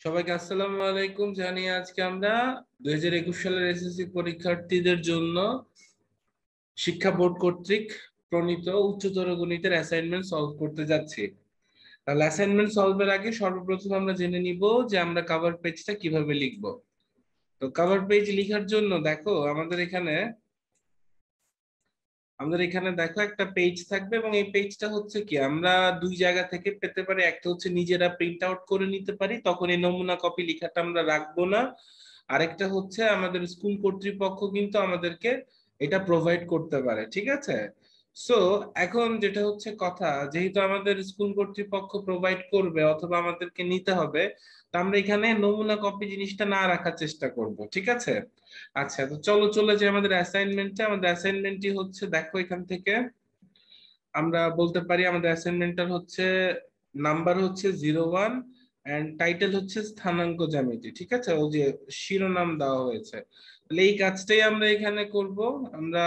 সবাইকে আসসালামু আলাইকুম। জানি আজকে আমরা 2021 সালের এসএসসি পরীক্ষার্থীদের জন্য শিক্ষা বোর্ড কর্তৃক প্রণীত উচ্চতর গণিতের অ্যাসাইনমেন্ট সলভ করতে যাচ্ছি। তাহলে অ্যাসাইনমেন্ট সলভের আগে সর্বপ্রথম আমরা জেনে নিব যে আমরা কভার পেজটা কিভাবে লিখব। তো কভার পেজ লেখার জন্য দেখো আমাদের এখানে দেখো একটা পেজ থাকবে এবং এই পেজটা হচ্ছে কি আমরা দুই জায়গা থেকে পেতে পারি। একটা হচ্ছে নিজেরা প্রিন্ট আউট করে নিতে পারি, তখন এই নমুনা কপি লেখাটা আমরা রাখবো না। আরেকটা হচ্ছে আমাদের স্কুল কর্তৃপক্ষ কিন্তু আমাদেরকে এটা প্রোভাইড করতে পারে, ঠিক আছে। সো এখন যেটা হচ্ছে কথা, যেহেতু আমাদের স্কুল কর্তৃপক্ষ প্রোভাইড করবে অথবা আমাদেরকে নিতে হবে, তো আমরা এখানে নমুনা কপি জিনিসটা না রাখার চেষ্টা করব, ঠিক আছে। আচ্ছা, তো চলো চলে যাই আমাদের অ্যাসাইনমেন্টে। আমাদের অ্যাসাইনমেন্টটি হচ্ছে দেখো এখান থেকে আমরা বলতে পারি আমাদের অ্যাসাইনমেন্টটার হচ্ছে নাম্বার হচ্ছে 01 এন্ড টাইটেল হচ্ছে স্থানাঙ্ক জ্যামিতি, ঠিক আছে। ও যে শিরোনাম দেওয়া হয়েছে, তাহলে এই কাজটাই আমরা এখানে করব। আমরা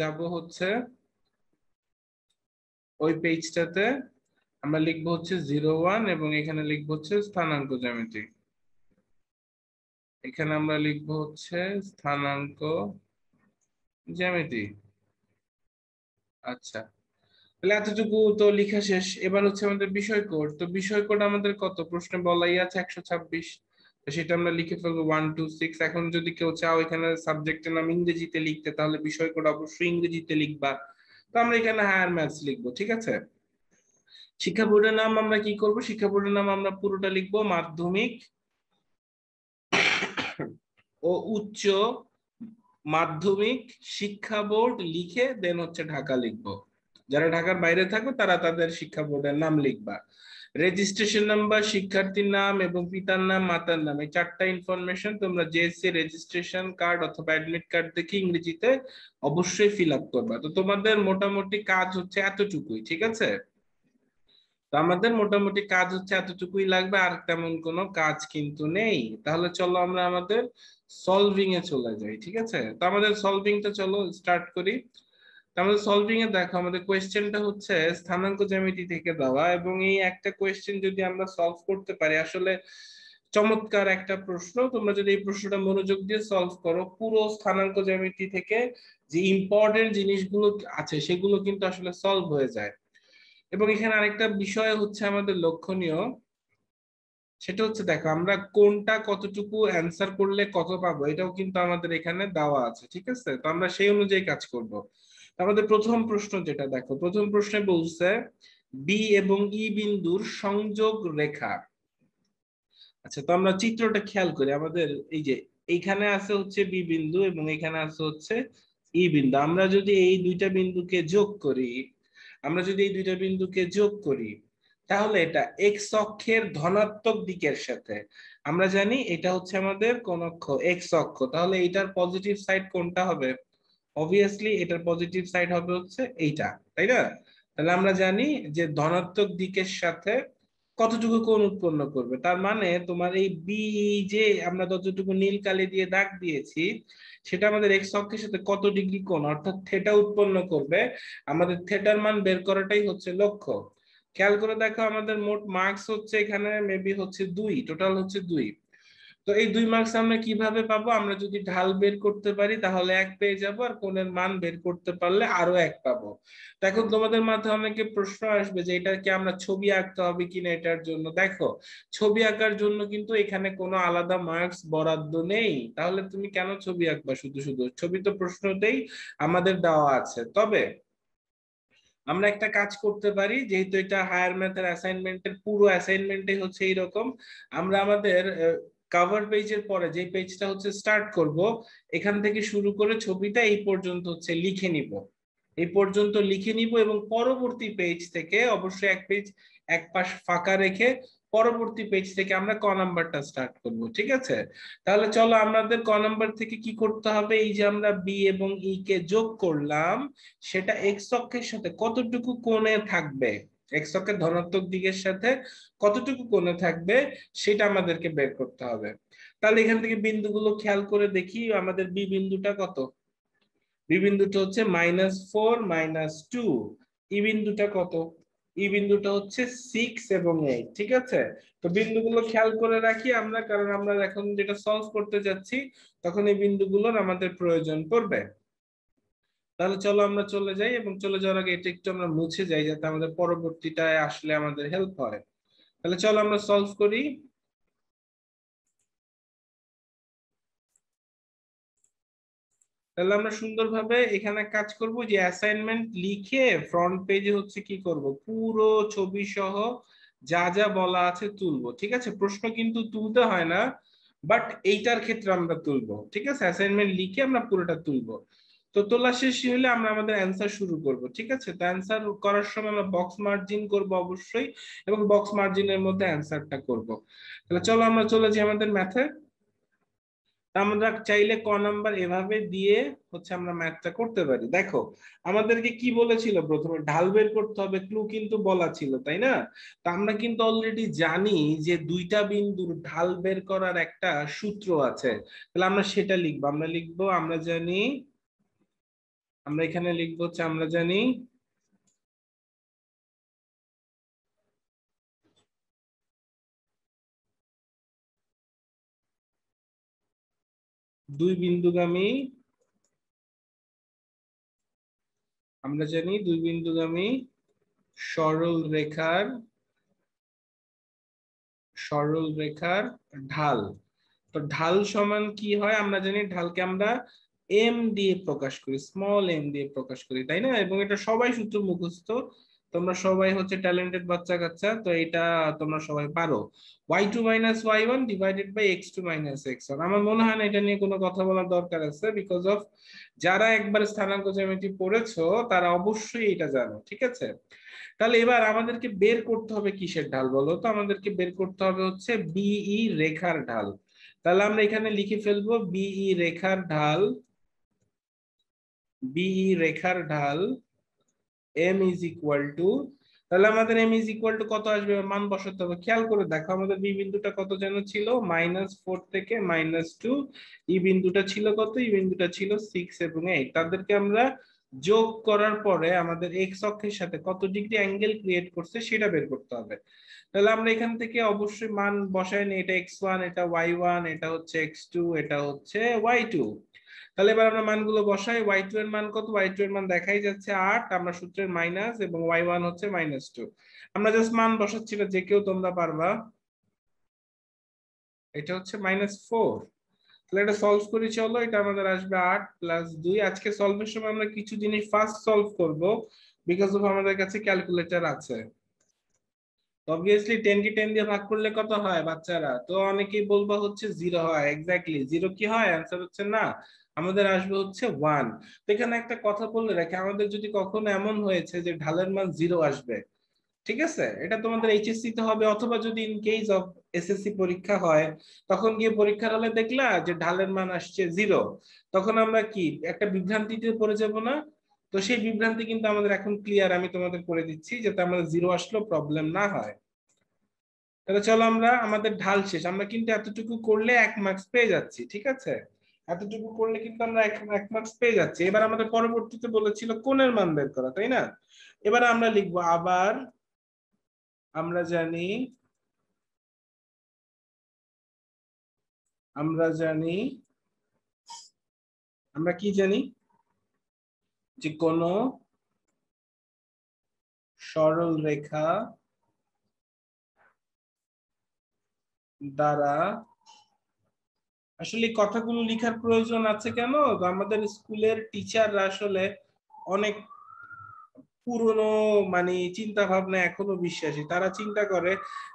যাব হচ্ছে ওই পেজটাতে, আমরা লিখবো হচ্ছে 01 এবং এখানে লিখবো হচ্ছে স্থানাঙ্ক জ্যামিতি। এখানে আমরা লিখবো হচ্ছে স্থানাঙ্ক জ্যামিতি। আচ্ছা, তাহলে এতটুকু তো লেখা শেষ। এবার হচ্ছে আমাদের বিষয় কোড। তো বিষয় কোড আমাদের কত প্রশ্নে বলাই আছে 126, তো সেটা আমরা লিখে ফেলবো 126। এখন যদি কেউ চাও এখানে সাবজেক্টের নাম ইংরেজিতে লিখতে, তাহলে বিষয় কোড অবশ্যই ইংরেজিতে লিখবা। তো আমরা এখানে হায়ার ম্যাথস লিখবো, ঠিক আছে। শিক্ষা বোর্ডের নাম আমরা কি করব, শিক্ষা বোর্ডের নাম আমরা পুরোটা লিখবো মাধ্যমিক ও উচ্চ মাধ্যমিক শিক্ষা বোর্ড লিখে দেন হচ্ছে ঢাকা লিখবো। যারা ঢাকার বাইরে থাকবে তারা তাদের শিক্ষা বোর্ডের নাম লিখবা। রেজিস্ট্রেশন নাম্বার, শিক্ষার্থীর নাম এবং পিতার নাম মাতার নাম, এই চারটা ইনফরমেশন তোমরা জেএসসি রেজিস্ট্রেশন কার্ড অথবা অ্যাডমিট কার্ড দেখে ইংরেজিতে অবশ্যই ফিল আপ করবা। তো তোমাদের মোটামুটি কাজ হচ্ছে এতটুকুই, ঠিক আছে। তো আমাদের মোটামুটি কাজ হচ্ছে এতটুকুই লাগবে, আর তেমন কোনো কাজ কিন্তু নেই। তাহলে চলো আমরা আমাদের সলভিং এ চলে যাই, ঠিক আছে। তো আমাদের সলভিংটা চলো স্টার্ট করি। তো আমাদের সলভিং এ দেখো আমাদের কোয়েশ্চেনটা হচ্ছে স্থানাঙ্ক জ্যামিতি থেকে দেওয়া, এবং এই একটা কোয়েশ্চেন যদি আমরা সলভ করতে পারি, আসলে চমৎকার একটা প্রশ্ন। তোমরা যদি এই প্রশ্নটা মনোযোগ দিয়ে সলভ করো, পুরো স্থানাঙ্ক জ্যামিতি থেকে যে ইম্পর্টেন্ট জিনিসগুলো আছে সেগুলো কিন্তু আসলে সলভ হয়ে যায়। এবং এখানে আরেকটা বিষয় হচ্ছে আমাদের লক্ষণীয়, সেটা হচ্ছে দেখো আমরা কোনটা কতটুকু অ্যান্সার করলে কত পাবো এটাও কিন্তু আমাদের এখানে দেওয়া আছে, ঠিক আছে। তো আমরা সেই অনুযায়ী কাজ করব। তো আমাদের প্রথম প্রশ্ন যেটা দেখো, প্রথম প্রশ্নে বলছে বি এবং ই বিন্দুর সংযোগ রেখা। আচ্ছা, তো আমরা চিত্রটা খেয়াল করি। আমাদের এই যে এইখানে আছে হচ্ছে বি বিন্দু এবং এখানে আছে হচ্ছে ই বিন্দু। আমরা যদি এই দুইটা বিন্দুকে যোগ করি, তাহলে এটা এক্স অক্ষের ধনাত্মক দিকের সাথে, আমরা জানি এটা হচ্ছে আমাদের কোন অক্ষ, এক্স অক্ষ। তাহলে এটার পজিটিভ সাইড কোনটা হবে? অবভিয়াসলি এটার পজিটিভ সাইড হবে হচ্ছে এইটা, তাই না? তাহলে আমরা জানি যে ধনাত্মক দিকের সাথে কতটুকু কোণ উৎপন্ন করবে। তার মানে তোমার এই বি, যে আমরা যতটুকু নীল কালি দিয়ে দাগ দিয়েছি, সেটা আমাদের এক্স অক্ষের সাথে কত ডিগ্রি কোণ অর্থাৎ থেটা উৎপন্ন করবে। আমাদের থেটার মান বের করাটাই হচ্ছে লক্ষ্য। খেয়াল করে দেখো আমাদের মোট মার্কস হচ্ছে এখানে মেবি হচ্ছে 2, টোটাল হচ্ছে 2। তো এই 2 মার্কস আমরা কিভাবে পাবো? আমরা যদি ঢাল বের করতে পারি তাহলে 1 পেয়ে যাবো, আর কোণের মান বের করতে পারলে আরো 1 পাবো। তো এখন তোমাদের মাথায় অনেকে প্রশ্ন আসবে যে এটা কি আমরা ছবি আঁকতে হবে কিনা এটার জন্য। দেখো, ছবি আঁকার জন্য কিন্তু এখানে কোনো আলাদা মার্কস বরাদ্দ নেই। তাহলে তুমি কেন ছবি আঁকবা? শুধু শুধু ছবি তো প্রশ্নতেই আমাদের দেওয়া আছে। তবে আমরা একটা কাজ করতে পারি, যেহেতু এটা হায়ার ম্যাথের অ্যাসাইনমেন্টের পুরো অ্যাসাইনমেন্টই হচ্ছে এইরকম, আমরা আমাদের কভার পেজের পরে যে পেজটা হচ্ছে স্টার্ট করব, এখান থেকে শুরু করে ছবিটা এই পর্যন্ত হচ্ছে লিখে নিব, এই পর্যন্ত লিখে নিব এবং পরবর্তী পেজ থেকে অবশ্যই এক পাশ ফাঁকা রেখে পরবর্তী পেজ থেকে আমরা ক নাম্বারটা স্টার্ট করব, ঠিক আছে। তাহলে চলো আমাদের ক নাম্বার থেকে কি করতে হবে, এই যে আমরা বি এবং ই কে যোগ করলাম, সেটা এক্স অক্ষের সাথে কতটুকু কোণে থাকবে, এক্স অক্ষের ধনাত্মক দিকের সাথে কতটুকু কোণে থাকবে সেটা আমাদেরকে বের করতে হবে। তাহলে এখান থেকে বিন্দুগুলো খেয়াল করে দেখি, আমাদের বি বিন্দুটা কত? বি বিন্দুটা হচ্ছে -4 -2। ই বিন্দুটা কত? ই বিন্দুটা হচ্ছে 6 এবং 8, ঠিক আছে? তো বিন্দুগুলো খেয়াল করে রাখি আমরা, কারণ আমরা এখন যেটা সলভ করতে যাচ্ছি তখন এই বিন্দুগুলোর আমাদের প্রয়োজন পড়বে। তাহলে চলো আমরা চলে যাই, এবং চলে যাওয়ার আগে এটা একটু আমরা মুছে যাই যাতে আমাদের পরবর্তীটায় আসলে আমাদের হেল্প হয়। তাহলে চলো আমরা সলভ করি। তাহলে আমরা সুন্দরভাবে এখানে কাজ করব, যে অ্যাসাইনমেন্ট লিখে ফ্রন্ট পেজে হচ্ছে কি করব, পুরো ছবি সহ যা যা বলা আছে তুলবো, ঠিক আছে? প্রশ্ন কিন্তু তুলতে হয় না, বাট এইটার ক্ষেত্রে আমরা তুলবো, ঠিক আছে? অ্যাসাইনমেন্ট লিখে আমরা পুরোটা তুলবো। তো তোলা শেষ হলে আমরা আমাদের অ্যান্সার শুরু করব, ঠিক আছে? তো অ্যান্সার করার সময় আমরা বক্স মার্জিন করব অবশ্যই, এবং বক্স মার্জিনের মধ্যে অ্যান্সারটা করব। তাহলে চলো আমরা চলে যাই আমাদের ম্যাথে। আমরা চাইলে ক নাম্বার এভাবে দিয়ে হচ্ছে আমরা ম্যাথটা করতে পারি। দেখো আমাদেরকে কি বলেছিল, প্রথমে ঢাল বের করতে হবে, ক্লু কিন্তু বলা ছিল, তাই না? তো আমরা কিন্তু অলরেডি জানি যে দুইটা বিন্দুর ঢাল বের করার একটা সূত্র আছে। তাহলে আমরা সেটা লিখবো, আমরা লিখবো আমরা জানি, আমরা এখানে লিখবো হচ্ছে আমরা জানি দুই বিন্দুগামী, আমরা জানি দুই বিন্দুগামী সরল রেখার ঢাল। তো ঢাল সমান কি হয় আমরা জানি, ঢালকে আমরা এম দিয়ে প্রকাশ করি, স্মল এম দিয়ে প্রকাশ করি, তাই না? এবং এটা সবাই সূত্র মুখস্থ, তোমরা সবাই হচ্ছে ট্যালেন্টেড বাচ্চা কাচ্চা, তো এটা তোমরা সবাই পারো। y2 minus y1 divided by x2 minus x1। আমার মনে হয় না এটা নিয়ে কোনো কথা বলার দরকার আছে, বিকজ অফ যারা একবার স্থানাঙ্ক জ্যামিতি পড়েছো তারা অবশ্যই এটা জানো, ঠিক আছে? তাহলে এবার আমাদেরকে বের করতে হবে কিসের ঢাল বলো তো? আমাদেরকে বের করতে হবে হচ্ছে বিই রেখার ঢাল। তাহলে আমরা এখানে লিখে ফেলবো বিই রেখার ঢাল এম ইজ ইকুয়াল টু, তাহলে আমাদের এম ইজ ইকুয়াল টু কত আসবে, মান বসাতে হবে। খেয়াল করে দেখো আমাদের বি বিন্দুটা কত যেন ছিল, -4 থেকে -2। ই বিন্দুটা ছিল কত, ই বিন্দুটা ছিল 6 এবং 8। তাদেরকে আমরা যোগ করার পরে আমাদের এক্স অক্ষের সাথে কত ডিগ্রি অ্যাঙ্গেল ক্রিয়েট করছে সেটা বের করতে হবে। তাহলে আমরা এখান থেকে অবশ্যই মান বসাই নি, এটা x1, এটা y1, এটা হচ্ছে x2, এটা হচ্ছে y2। তাহলে এবার আমরা মানগুলো বসাই। y2 এর মান কত, y2 এর মান দেখাই যাচ্ছে 8, আমরা সূত্রের মাইনাস, এবং y1 হচ্ছে -2। আমরা জাস্ট মান বসাচ্ছি, যে কেউ তোমরা পারবা। এটা হচ্ছে -4। তাহলে এটা সলভ করি চলো, এটা আমাদের আসবে 8 + 2। আজকে সলভের সময় আমরা কিছু জিনিস ফার্স্ট সলভ করব, বিকজ অফ আমাদের কাছে ক্যালকুলেটর আছে। অবভিয়াসলি 10 কে 10 দিয়ে ভাগ করলে কত হয় বাচ্চারা? তো অনেকেই বলবা হচ্ছে 0 হয়। এক্স্যাক্টলি 0 কি হয়? অ্যান্সার হচ্ছে না, আমাদের আসবে হচ্ছে 1। তো এখানে একটা কথা বলে রাখি, আমাদের যদি কখনো এমন হয়েছে যে ঢালের মান 0 আসবে, ঠিক আছে, এটা তোমাদের এইচএসসি তে হবে, অথবা যদি ইন কেস অফ এসএসসি পরীক্ষা হয়, তখন গিয়ে পরীক্ষার হলে দেখলা যে ঢালের মান আসছে 0, তখন আমরা কি একটা বিভ্রান্তিতে পড়ে যাব না? তো সেই বিভ্রান্তি কিন্তু আমাদের এখন ক্লিয়ার, আমি তোমাদের করে দিচ্ছি যাতে আমাদের 0 আসলেও প্রবলেম না হয়। তাহলে চলো আমরা আমাদের ঢাল শেষ, আমরা কিন্তু এতটুকু করলে 1 মার্কস পেয়ে যাচ্ছি, ঠিক আছে? এতটুকু করলে কিন্তু আমরা 1 মার্কস পেয়ে যাচ্ছি। এবার আমাদের পরবর্তীতে বলেছিল কোণের মান বের করা, তাই না? এবার আমরা লিখবো আবার আমরা জানি আমরা জানি আমরা কি জানি, যে কোন সরল রেখা দ্বারা, আসলে এই কথাগুলো লেখার প্রয়োজন আছে কেন, আমাদের স্কুলের টিচাররা আসলে অনেক পুরনো, মানে চিন্তা ভাবনা এখনো বিশ্বাসী। তারা চিন্তা করে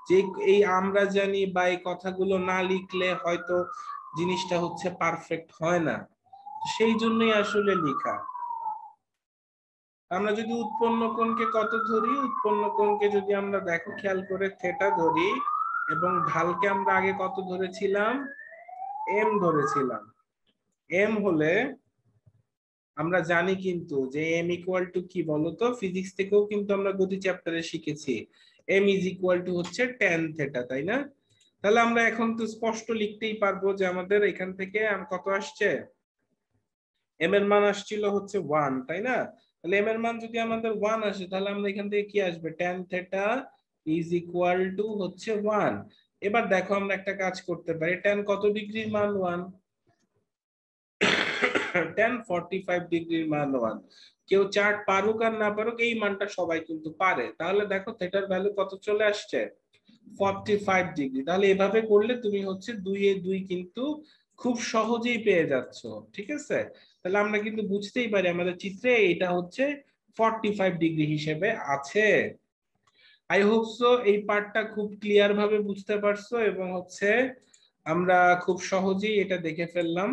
যে এই আমরা জানি বা এই কথাগুলো না লিখলে হয়তো জিনিসটা হচ্ছে পারফেক্ট হয় না, সেই জন্যই আসলে লেখা। আমরা যদি উৎপন্ন কোণকে কত ধরি, উৎপন্ন কোণকে যদি আমরা দেখো খেয়াল করে থেটা ধরি, এবং ঢালকে আমরা আগে কত ধরেছিলাম, এম ধরেছিলাম। এম হলে আমরা জানি কিন্তু যে এম ইকুয়াল টু কি বলতো, ফিজিক্স থেকেও কিন্তু আমরা গতি চ্যাপ্টারে শিখেছি, এম ইজ ইকুয়াল টু হচ্ছে ট্যান থেটা, তাই না? তাহলে আমরা এখন তো স্পষ্ট লিখতেই পারবো যে আমাদের এখান থেকে কত আসছে, এম এর মান আসছিল হচ্ছে 1, তাই না? তাহলে এম এর মান যদি আমাদের 1 আসে তাহলে আমরা এখান থেকে কি আসবে tan theta is equal to হচ্ছে 1। এবার দেখো আমরা একটা কাজ করতে পারি, tan কত ডিগ্রির মান 1, tan 45 ডিগ্রির মান 1। কেউ চার্ট পারুক আর না পারুক এই মানটা সবাই কিন্তু পারে। তাহলে দেখো থিটার ভ্যালু কত চলে আসছে 45 ডিগ্রি। তাহলে এভাবে করলে তুমি হচ্ছে 2 এ 2 কিন্তু খুব সহজেই পেয়ে যাচ্ছ। ঠিক আছে, তাহলে আমরা কিন্তু বুঝতেই পারি আমাদের চিত্রে এটা হচ্ছে 45 ডিগ্রি হিসেবে আছে। আই হোপ সো এই পার্টটা খুব ক্লিয়ার ভাবে বুঝতে পারছো এবং হচ্ছে আমরা খুব সহজেই এটা দেখে ফেললাম।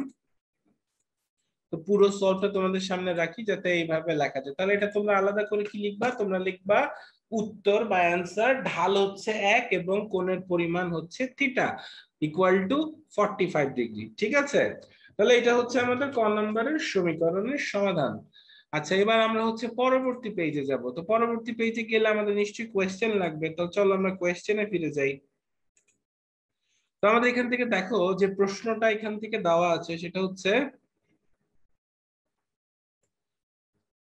তো পুরো সলভটা তোমাদের সামনে রাখি যাতে এইভাবে লেখা যায়। তাহলে এটা তোমরা আলাদা করে কি লিখবা, তোমরা লিখবা উত্তর বা অ্যান্সার ঢাল হচ্ছে 1 এবং কোণের পরিমাণ হচ্ছে থিটা ইকুয়াল টু 45 ডিগ্রি। ঠিক আছে, তাহলে এটা হচ্ছে আমাদের ক নম্বরের সমীকরণের সমাধান। আচ্ছা, এবার আমরা হচ্ছে পরবর্তী পেজে যাব। তো পরবর্তী পেজে গেলে আমাদের নিশ্চয়ই কোয়েশ্চেন লাগবে, তো চলো আমরা কোয়েশ্চেনে ফিরে যাই। তো আমাদের এখান থেকে দেখো যে প্রশ্নটা এখান থেকে দেওয়া আছে সেটা হচ্ছে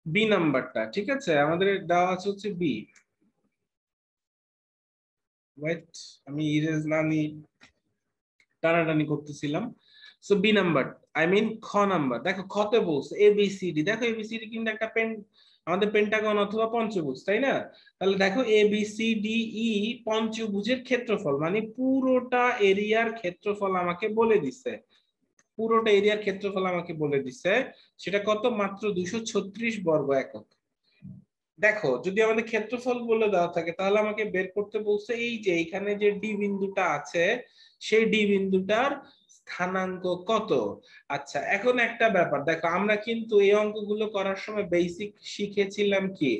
বি নাম্বারটা। ঠিক আছে, আমাদের দেওয়া আছে হচ্ছে বি। ওয়েট, আমি ইরেজ না নি টানাটানি করতেছিলাম। So B number, I mean খ নাম্বার। দেখো খতে বলছে এ বি সি ডি। দেখো এ বি সি ডি কিন্তু একটা আমাদের পেন্টাগন অথবা পঞ্চভুজ, তাই না? তাহলে দেখো A B C D E পঞ্চভুজের ক্ষেত্রফল মানে পুরোটা এরিয়ার ক্ষেত্রফল আমাকে বলে দিছে। পুরোটা এরিয়ার ক্ষেত্রফল আমাকে বলে দিছে, সেটা কত? মাত্র 236 বর্গ একক। দেখো যদি আমাদের ক্ষেত্রফল বলে দেওয়া থাকে তাহলে আমাকে বের করতে বলছে এই যে এখানে যে ডি বিন্দুটা আছে সেই ডি বিন্দুটার স্থানাঙ্ক কত। আচ্ছা, এখন একটা ব্যাপার দেখো, আমরা কিন্তু এই অঙ্কগুলো করার সময় বেসিক শিখেছিলাম কি,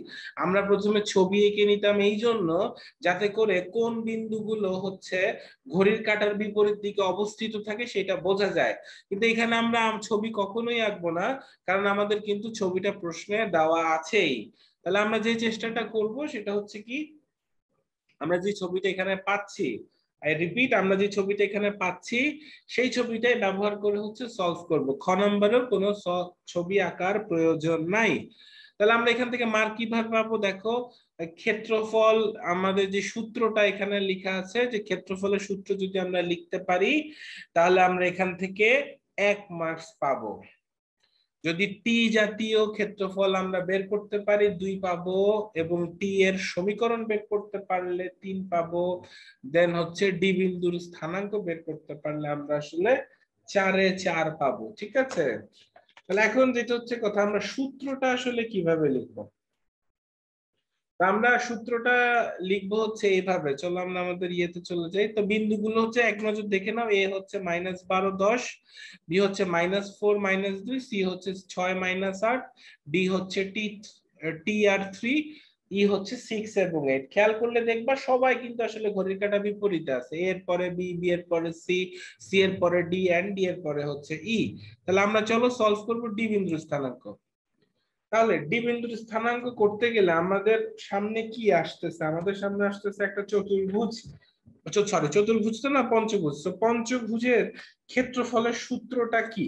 আমরা প্রথমে ছবি এঁকে নিতাম এই জন্য যাতে করে কোন বিন্দুগুলো হচ্ছে ঘড়ির কাঁটার বিপরীত দিকে অবস্থিত থাকে সেটা বোঝা যায়। কিন্তু এখানে আমরা ছবি কখনোই আঁকবো না, কারণ আমাদের কিন্তু ছবিটা প্রশ্নে দেওয়া আছেই। তাহলে আমরা যে চেষ্টাটা করব সেটা হচ্ছে কি, আমরা যে ছবিটা এখানে পাচ্ছি, আই রিপিট, আমরা যে ছবিটা এখানে পাচ্ছি সেই ছবিটাই ব্যবহার করে হচ্ছে সলভ করব। খ নম্বরেও কোনো ছবি আঁকার প্রয়োজন নাই। তাহলে আমরা এখান থেকে মার্ক কিভাবে পাবো? দেখো ক্ষেত্রফল, আমাদের যে সূত্রটা এখানে লেখা আছে, যে ক্ষেত্রফলের সূত্র যদি আমরা লিখতে পারি তাহলে আমরা এখান থেকে 1 মার্কস পাবো। যদি টি জাতীয় ক্ষেত্রফল আমরা বের করতে পারি 2 পাবো, এবং টি এর সমীকরণ বের করতে পারলে 3 পাবো। দেন হচ্ছে ডি বিন্দুর স্থানাঙ্ক বের করতে পারলে আমরা আসলে 4-এ 4 পাবো। ঠিক আছে, তাহলে এখন যেটা হচ্ছে কথা, আমরা সূত্রটা আসলে কিভাবে লিখবো? আমরা সূত্রটা লিখবো হচ্ছে এইভাবে। চলো আমরা আমাদের ইয়েতে চলে যাই। তো বিন্দুগুলো হচ্ছে এক নজর দেখে নাও। এ হচ্ছে -12 10, বি হচ্ছে -4 -2, সি হচ্ছে 6 -8, ডি হচ্ছে টি আর 3, ই হচ্ছে 6 এবং 8। খেয়াল করলে দেখবা সবাই কিন্তু আসলে ঘড়ির কাঁটা বিপরীতে আছে। এর পরে বি, বি এর পরে সি, সি এর পরে ডি এন্ড ডি এর পরে হচ্ছে ই। তাহলে আমরা চলো সলভ করবো ডি বিন্দুর স্থানাঙ্ক। তাহলে ডি বিন্দুর স্থানাঙ্ক করতে গেলে আমাদের সামনে কি আসতেছে? আমাদের সামনে আসতেছে একটা চতুর্ভুজ, সরি চতুর্ভুজ তো না, পঞ্চভুজ। তো পঞ্চভুজের ক্ষেত্রফলের সূত্রটা কি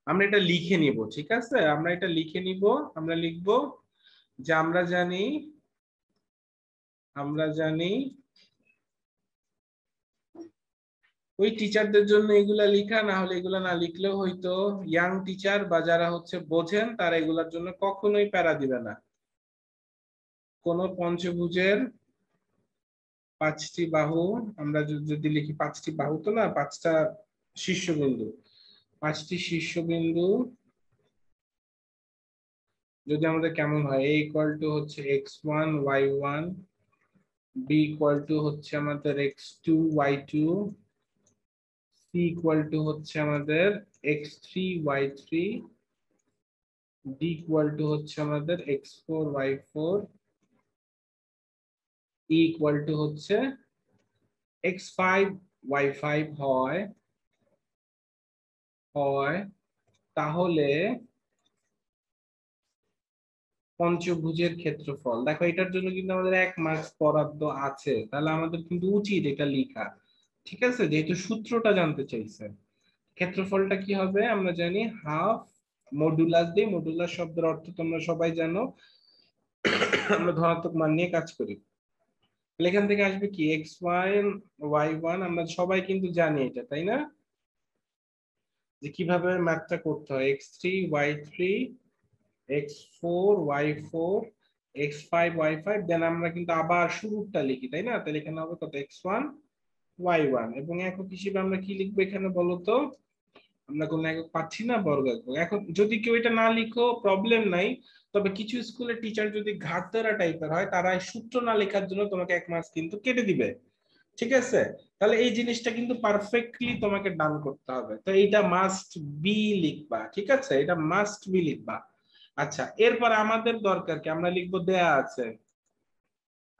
আমরা এটা লিখে নিব। ঠিক আছে, আমরা এটা লিখে নিব। আমরা লিখব যে আমরা জানি ওই টিচারদের জন্য এগুলা লেখা, না হলে এগুলা না লিখলেও হয়তো। ইয়াং টিচার বা যারা হচ্ছে বোঝেন তারা এগুলার জন্য কখনোই প্যারা দিবে না। কোন পঞ্চভুজের 5টি বাহু, আমরা যদি লিখি 5টি বাহু তো না, 5টা শীর্ষবিন্দু, 5টি শীর্ষবিন্দু যদি আমাদের কেমন হয়, a ইকুয়াল টু হচ্ছে x1 y1, b equal to হচ্ছে আমাদের x2 y2, c equal to হচ্ছে আমাদের x3 y3, d equal to হচ্ছে আমাদের x4 y4, e equal to হচ্ছে x5 y5 হয় তাহলে পঞ্চভুজের ক্ষেত্রফল। দেখো এটার জন্য কিন্তু আমাদের 1 মার্কস বরাদ্দ আছে, তাহলে আমাদের কিন্তু উচিত এটা লেখা। ঠিক আছে, যেহেতু সূত্রটা জানতে চাইছে। ক্ষেত্রফলটা কি হবে আমরা জানি, হাফ মডুলাস দিই, মডুলাস শব্দের অর্থ তোমরা সবাই জানো, আমরা ধনাত্মক মান নিয়ে কাজ করি। এখান থেকে আসবে কি x1 y1, আমরা সবাই কিন্তু জানি এটা, তাই না, যে কিভাবে ম্যাথটা করতে হয়। x3 y3 x4 y4 x5 y5, দেন আমরা কিন্তু আবার শুরুটা লিখি, তাই না? তাহলে এখানে হবে কত, x1 y1, এবং একক হিসেবে আমরা কি লিখবো এখানে বলো তো? আমরা কোনো একক পাচ্ছি না, বর্গ একক। এখন যদি কেউ এটা না লিখো প্রবলেম নাই, তবে কিছু স্কুলের টিচার যদি ঘাটতেরা টাইপের হয়, তারা এই সূত্র না লেখার জন্য তোমাকে 1 মাস কিন্তু কেটে দিবে, ঠিক আছে? তাহলে এই জিনিসটা কিন্তু পারফেক্টলি তোমাকে ডান করতে হবে, তো এইটা মাস্ট বি লিখবা, ঠিক আছে? এটা মাস্ট বি লিখবা। আচ্ছা, এরপর আমাদের দরকার কি, আমরা লিখবো দেয়া আছে,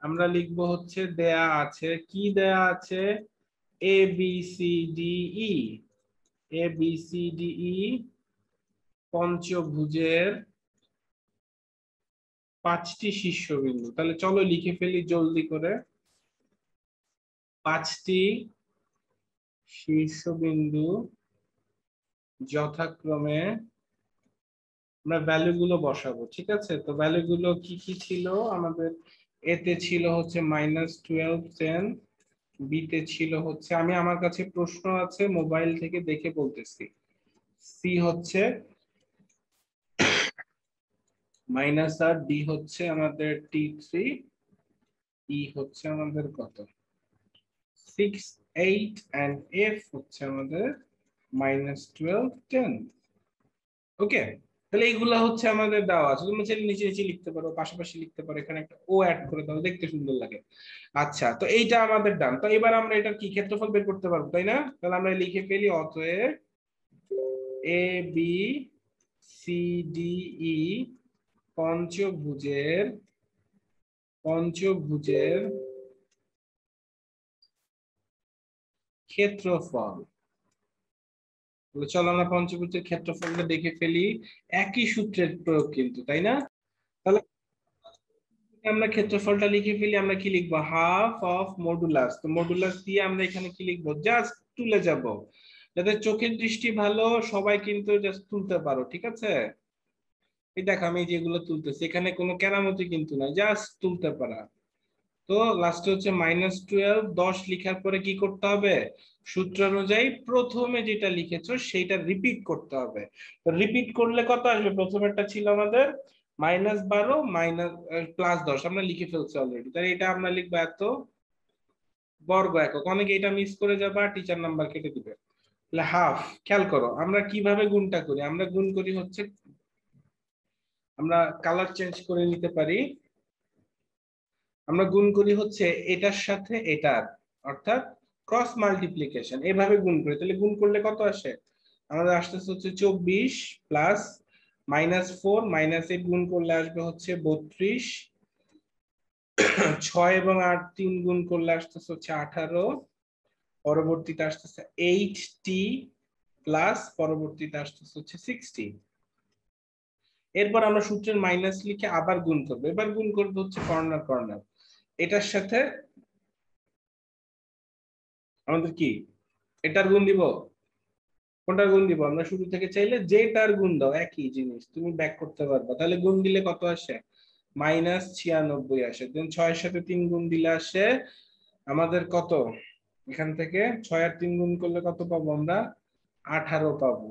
আমরা লিখবো হচ্ছে দেয়া আছে, কি দেয়া আছে, A B C D E, A B C D E পঞ্চভুজের 5টি শীর্ষবিন্দু। তাহলে চলো লিখে ফেলি জলদি করে। 5টি শীর্ষবিন্দু যথাক্রমে আমরা ভ্যালু গুলো বসাবো, ঠিক আছে? তো ভ্যালু গুলো কি কি ছিল আমাদের? এতে ছিল হচ্ছে -12 10, বিতে ছিল হচ্ছে, আমি আমার কাছে প্রশ্ন আছে মোবাইল থেকে দেখে বলতেছি, সি হচ্ছে -8, ডি হচ্ছে আমাদের T3, ই হচ্ছে আমাদের কত 6 8, এন্ড এফ হচ্ছে আমাদের -12 10। ওকে, তাহলে এইগুলা হচ্ছে আমাদের দেওয়া আছে, তুমি চাইলে নিচে নিচে লিখতে পারো, পাশাপাশি লিখতে পারো, এখানে একটা ও অ্যাড করে দাও, দেখতে সুন্দর লাগে। আচ্ছা, তো এইটা আমাদের ডান। তো এবার আমরা এটার কি ক্ষেত্রফল বের করতে পারবো, তাই না? তাহলে আমরা লিখে ফেলি, অতএব A B C D E পঞ্চভুজের পঞ্চভুজের ক্ষেত্রফল। চলো আমরা পঞ্চভুজের ক্ষেত্রফলটা দেখে ফেলি, একই সূত্রের প্রয়োগ কিন্তু, তাই না? তাহলে আমরা ক্ষেত্রফলটা লিখে ফেলি, আমরা কি লিখবো, হাফ অফ মডুলাস। তো মডুলাস দিয়ে আমরা এখানে কি লিখবো, জাস্ট তুলে যাব, যাদের চোখের দৃষ্টি ভালো সবাই কিন্তু জাস্ট তুলতে পারো, ঠিক আছে? এই দেখো আমি যেগুলো তুলতেছি, এখানে কোনো কেরামতি কিন্তু নাই, জাস্ট তুলতে পারা। তো লাস্টে হচ্ছে -12, 10 লিখার পরে কি করতে হবে, সূত্র অনুযায়ী প্রথমে যেটা লিখেছো সেইটা রিপিট করতে হবে। তো রিপিট করলে কত আসবে, প্রথমেরটা ছিল আমাদের -12 +10, আমরা লিখে ফেলছি অলরেডি, তাই এটা আমরা লিখবো এত বর্গ একক। অনেকে এটা মিস করে যাবা, টিচার নাম্বার কেটে দিবে। তাহলে হাফ, খেয়াল করো আমরা কিভাবে গুণটা করি, আমরা গুণ করি হচ্ছে, আমরা কালার চেঞ্জ করে নিতে পারি, আমরা গুণ করি হচ্ছে এটার সাথে এটার, অর্থাৎ ক্রস মাল্টিপ্লিকেশন, এভাবে গুণ করি। তাহলে গুণ করলে কত আসে, আমাদের আসতেছে হচ্ছে 24 প্লাস -4 -8 গুণ করলে আসবে হচ্ছে 32, 6 এবং 8 3 গুণ করলে আসতেছে হচ্ছে 18, পরবর্তীতে আসতেছে 8t প্লাস পরবর্তীতে আসতেছে হচ্ছে 60। এরপর আমরা সূত্রের মাইনাস লিখে আবার গুণ করবো, এবার গুণ করবো হচ্ছে কর্নার কর্নার, এটার সাথে আমাদের কি এটার গুণ দিব, কোনটার গুণ দিব, আমরা শুরু থেকে চাইলে যেটার গুণ দাও একই জিনিস তুমি ব্যাক করতে পারবা। তাহলে গুণ দিলে কত আসে, -96 আসে। দেন 6 এর সাথে 3 গুণ দিলে আসে আমাদের কত, এখান থেকে 6 আর 3 গুণ করলে কত পাবো আমরা, 18 পাবো।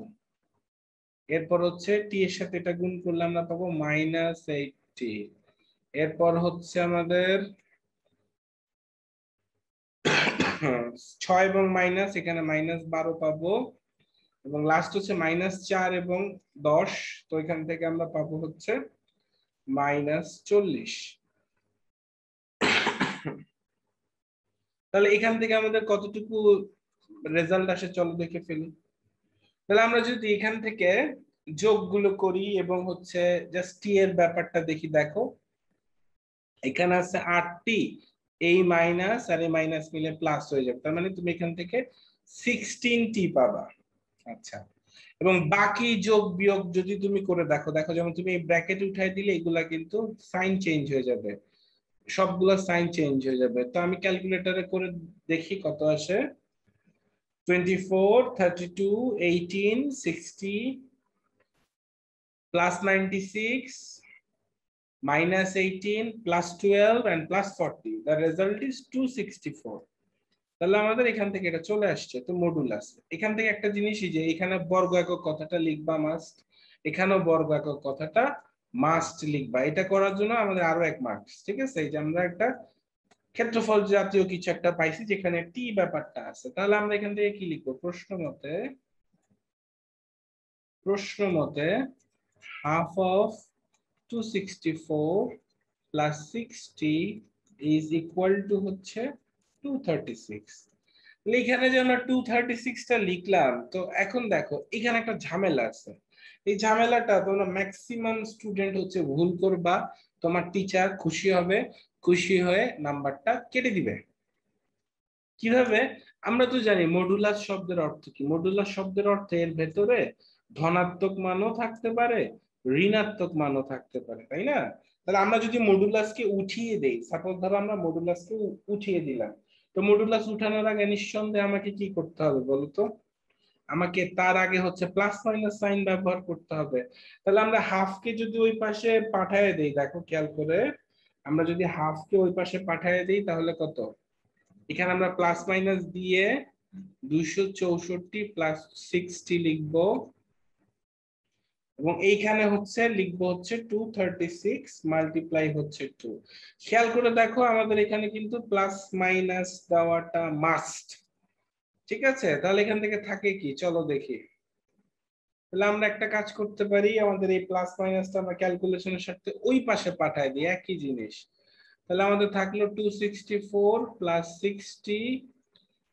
এরপর হচ্ছে টি এর সাথে এটা গুণ করলে আমরা পাবো -80। এরপর হচ্ছে আমাদের 6 এবং মাইনাস, এখানে -12 পাবো, এবং লাস্ট হচ্ছে -4 এবং 10, তো এখান থেকে আমরা পাবো হচ্ছে -40। তাহলে এখান থেকে আমাদের কতটুকু রেজাল্ট আসে চলো দেখে ফেলি। তাহলে আমরা যদি এখান থেকে যোগগুলো করি এবং হচ্ছে জাস্ট টি এর ব্যাপারটা দেখি, দেখো এখানে আছে 8টি, এই মাইনাস আর এই মাইনাস মিলে প্লাস হয়ে যাবে, তার মানে তুমি এখান থেকে 16টি পাবা। আচ্ছা, এবং বাকি যোগ বিয়োগ যদি তুমি করে দেখো, দেখো যেমন তুমি এই ব্র্যাকেট উঠাই দিলে এগুলা কিন্তু সাইন চেঞ্জ হয়ে যাবে, সবগুলা সাইন চেঞ্জ হয়ে যাবে। তো আমি ক্যালকুলেটরে করে দেখি কত আসে, 24 32 18 60 +96 -18 +12 and +40, the result is 264। তাহলে আমাদের এখান থেকে এটা চলে আসছে। তো মডুলাস, এখান থেকে একটা জিনিসই যে এখানে বর্গ একক কথাটা লিখবা মাস্ট, এখানেও বর্গ একক কথাটা মাস্ট লিখবা। এটা করার জন্য আমাদের আরো 1 মার্কস, ঠিক আছে? এই যে আমরা একটা ক্ষেত্রফল জাতীয় কিছু একটা পাইছি যেখানে টি ব্যাপারটা আছে। তাহলে আমরা এখান থেকে কি লিখবো? প্রশ্ন মতে half of 264 plus 60 is equal to হচ্ছে 236। এখানে যে আমরা 236 টা লিখলাম, তো এখন দেখো এখানে একটা ঝামেলা আছে। এই ঝামেলাটা তোমরা ম্যাক্সিমাম স্টুডেন্ট হচ্ছে ভুল করবা, তোমার টিচার খুশি হবে, খুশি হয়ে নাম্বারটা কেটে দিবে। কিভাবে? আমরা তো জানি মডুলাস শব্দের অর্থ কি। মডুলাস শব্দের অর্থ এর ভেতরে ধনাত্মক মানও থাকতে পারে, ঋণাত্মক মানও থাকতে পারে, তাই না? তাহলে আমরা যদি মডুলাসকে উঠিয়ে দেই, সাপোজ ধরো আমরা মডুলাসকে উঠিয়ে দিলাম, তো মডুলাস উঠানোর আগে নিঃসন্দেহে আমাকে কি করতে হবে বলতো? আমাকে তার আগে হচ্ছে প্লাস মাইনাস সাইন ব্যবহার করতে হবে। তাহলে আমরা হাফকে যদি ওই পাশে পাঠিয়ে দেই, দেখো খেয়াল করে, আমরা যদি হাফকে ওই পাশে পাঠিয়ে দেই তাহলে কত? এখানে আমরা প্লাস মাইনাস দিয়ে 264 প্লাস 60 লিখবো, এবং এইখানে হচ্ছে লিখবো হচ্ছে 236 মাল্টিপ্লাই হচ্ছে 2। খেয়াল করে দেখো আমাদের এখানে কিন্তু প্লাস মাইনাস দেওয়াটা মাস্ট, ঠিক আছে? তাহলে এখান থেকে থাকে কি, চলো দেখি। তাহলে আমরা একটা কাজ করতে পারি, আমাদের এই প্লাস মাইনাসটা আমরা ক্যালকুলেশনের সাথে ওই পাশে পাঠাই দিই, একই জিনিস। তাহলে আমাদের থাকলো 264 plus 60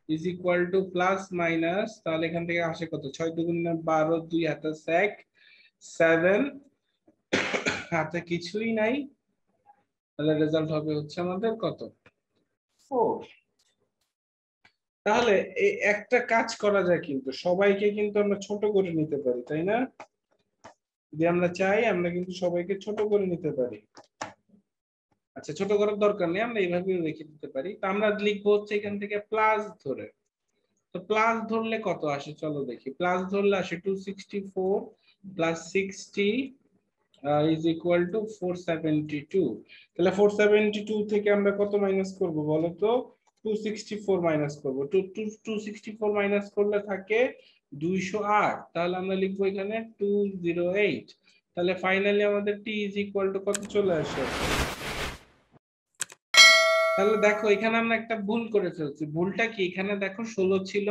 is equal two plus minus, তাহলে এখান থেকে আসে কত? 6 দুগুণে 12, 2 হাতে 7, হাতে কিছুই নাই, তাহলে রেজাল্ট হবে হচ্ছে আমাদের কত? 4। তাহলে এই একটা কাজ করা যায়, কিন্তু সবাইকে কিন্তু আমরা ছোট করে নিতে পারি, তাই না? যদি আমরা চাই আমরা কিন্তু সবাইকে ছোট করে নিতে পারি। আচ্ছা, ছোট করার দরকার নেই, আমরা এইভাবেও রেখে দিতে পারি। তো আমরা লিখবো হচ্ছে এখান থেকে প্লাস ধরে। তো প্লাস ধরলে কত আসে চলো দেখি। প্লাস ধরলে আসে 264 প্লাস 60 ইজ ইকুয়াল টু 472। তাহলে 472 থেকে আমরা কত মাইনাস করব বলো তো? 264 মাইনাস করব। 264 মাইনাস করলে থাকে 208। তাহলে আমরা লিখবো এখানে 208। তাহলে ফাইনালি আমাদের টি ইজ ইকুয়াল টু কত চলে আসে? তাহলে দেখো এখানে আমরা একটা ভুল করে ফেলছি। ভুলটা কি? এখানে দেখো 16 ছিল,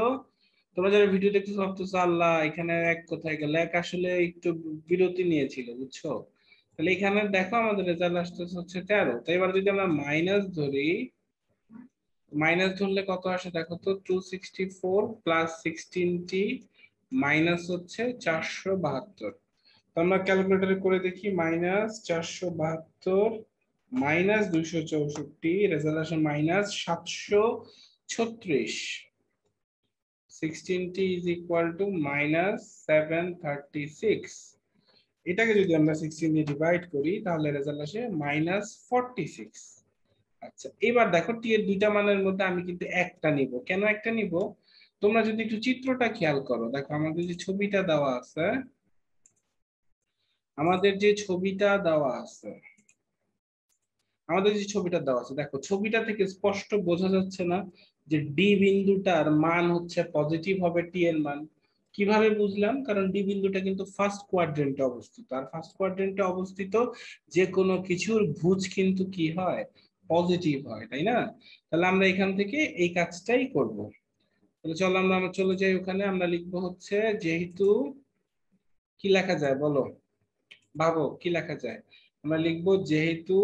তোমরা যারা ভিডিও দেখতেছো ভাবতেছো আল্লাহ এখানে এক কোথায় গেল, এক আসলে একটু বিরতি নিয়েছিল, বুঝছো? তাহলে এখানে দেখো আমাদের রেজাল্ট আসতেছে হচ্ছে 13। তো এবার যদি আমরা মাইনাস ধরি, মাইনাস ধরলে কত আসে দেখো তো? 264 প্লাস 16t মাইনাস হচ্ছে 472। তো আমরা ক্যালকুলেটরে করে দেখি, মাইনাস 472 মাইনাস 264, রেজাল্ট আসে minus 736। 16t is equal to minus 736। এটাকে যদি আমরা 16 দিয়ে ডিভাইড করি তাহলে রেজাল্ট আসে মাইনাস 46। আচ্ছা, এবার দেখো টি এর দুইটা মানের মধ্যে আমি কিন্তু একটা নিব। কেন একটা নিব? তোমরা যদি একটু চিত্রটা খেয়াল করো, দেখো আমাদের যে ছবিটা দেওয়া আছে, আমাদের যে ছবিটা দেওয়া আছে, দেখো ছবিটা থেকে স্পষ্ট বোঝা যাচ্ছে না যে ডি বিন্দুটার মান হচ্ছে পজিটিভ হবে টি এর মান? কিভাবে বুঝলাম? কারণ ডি বিন্দুটা কিন্তু ফার্স্ট কোয়াড্রেন্টে অবস্থিত, আর ফার্স্ট কোয়াড্রেন্টে অবস্থিত যে কোনো কিছুর ভুজ কিন্তু কি হয়? পজিটিভ হয়, তাই না? তাহলে আমরা এখান থেকে এই কাজটাই করব। তাহলে চলো আমরা চলে যাই ওখানে। আমরা লিখবো হচ্ছে, যেহেতু কি লেখা যায় বলো, ভাবো কি লেখা যায়? আমরা লিখবো যেহেতু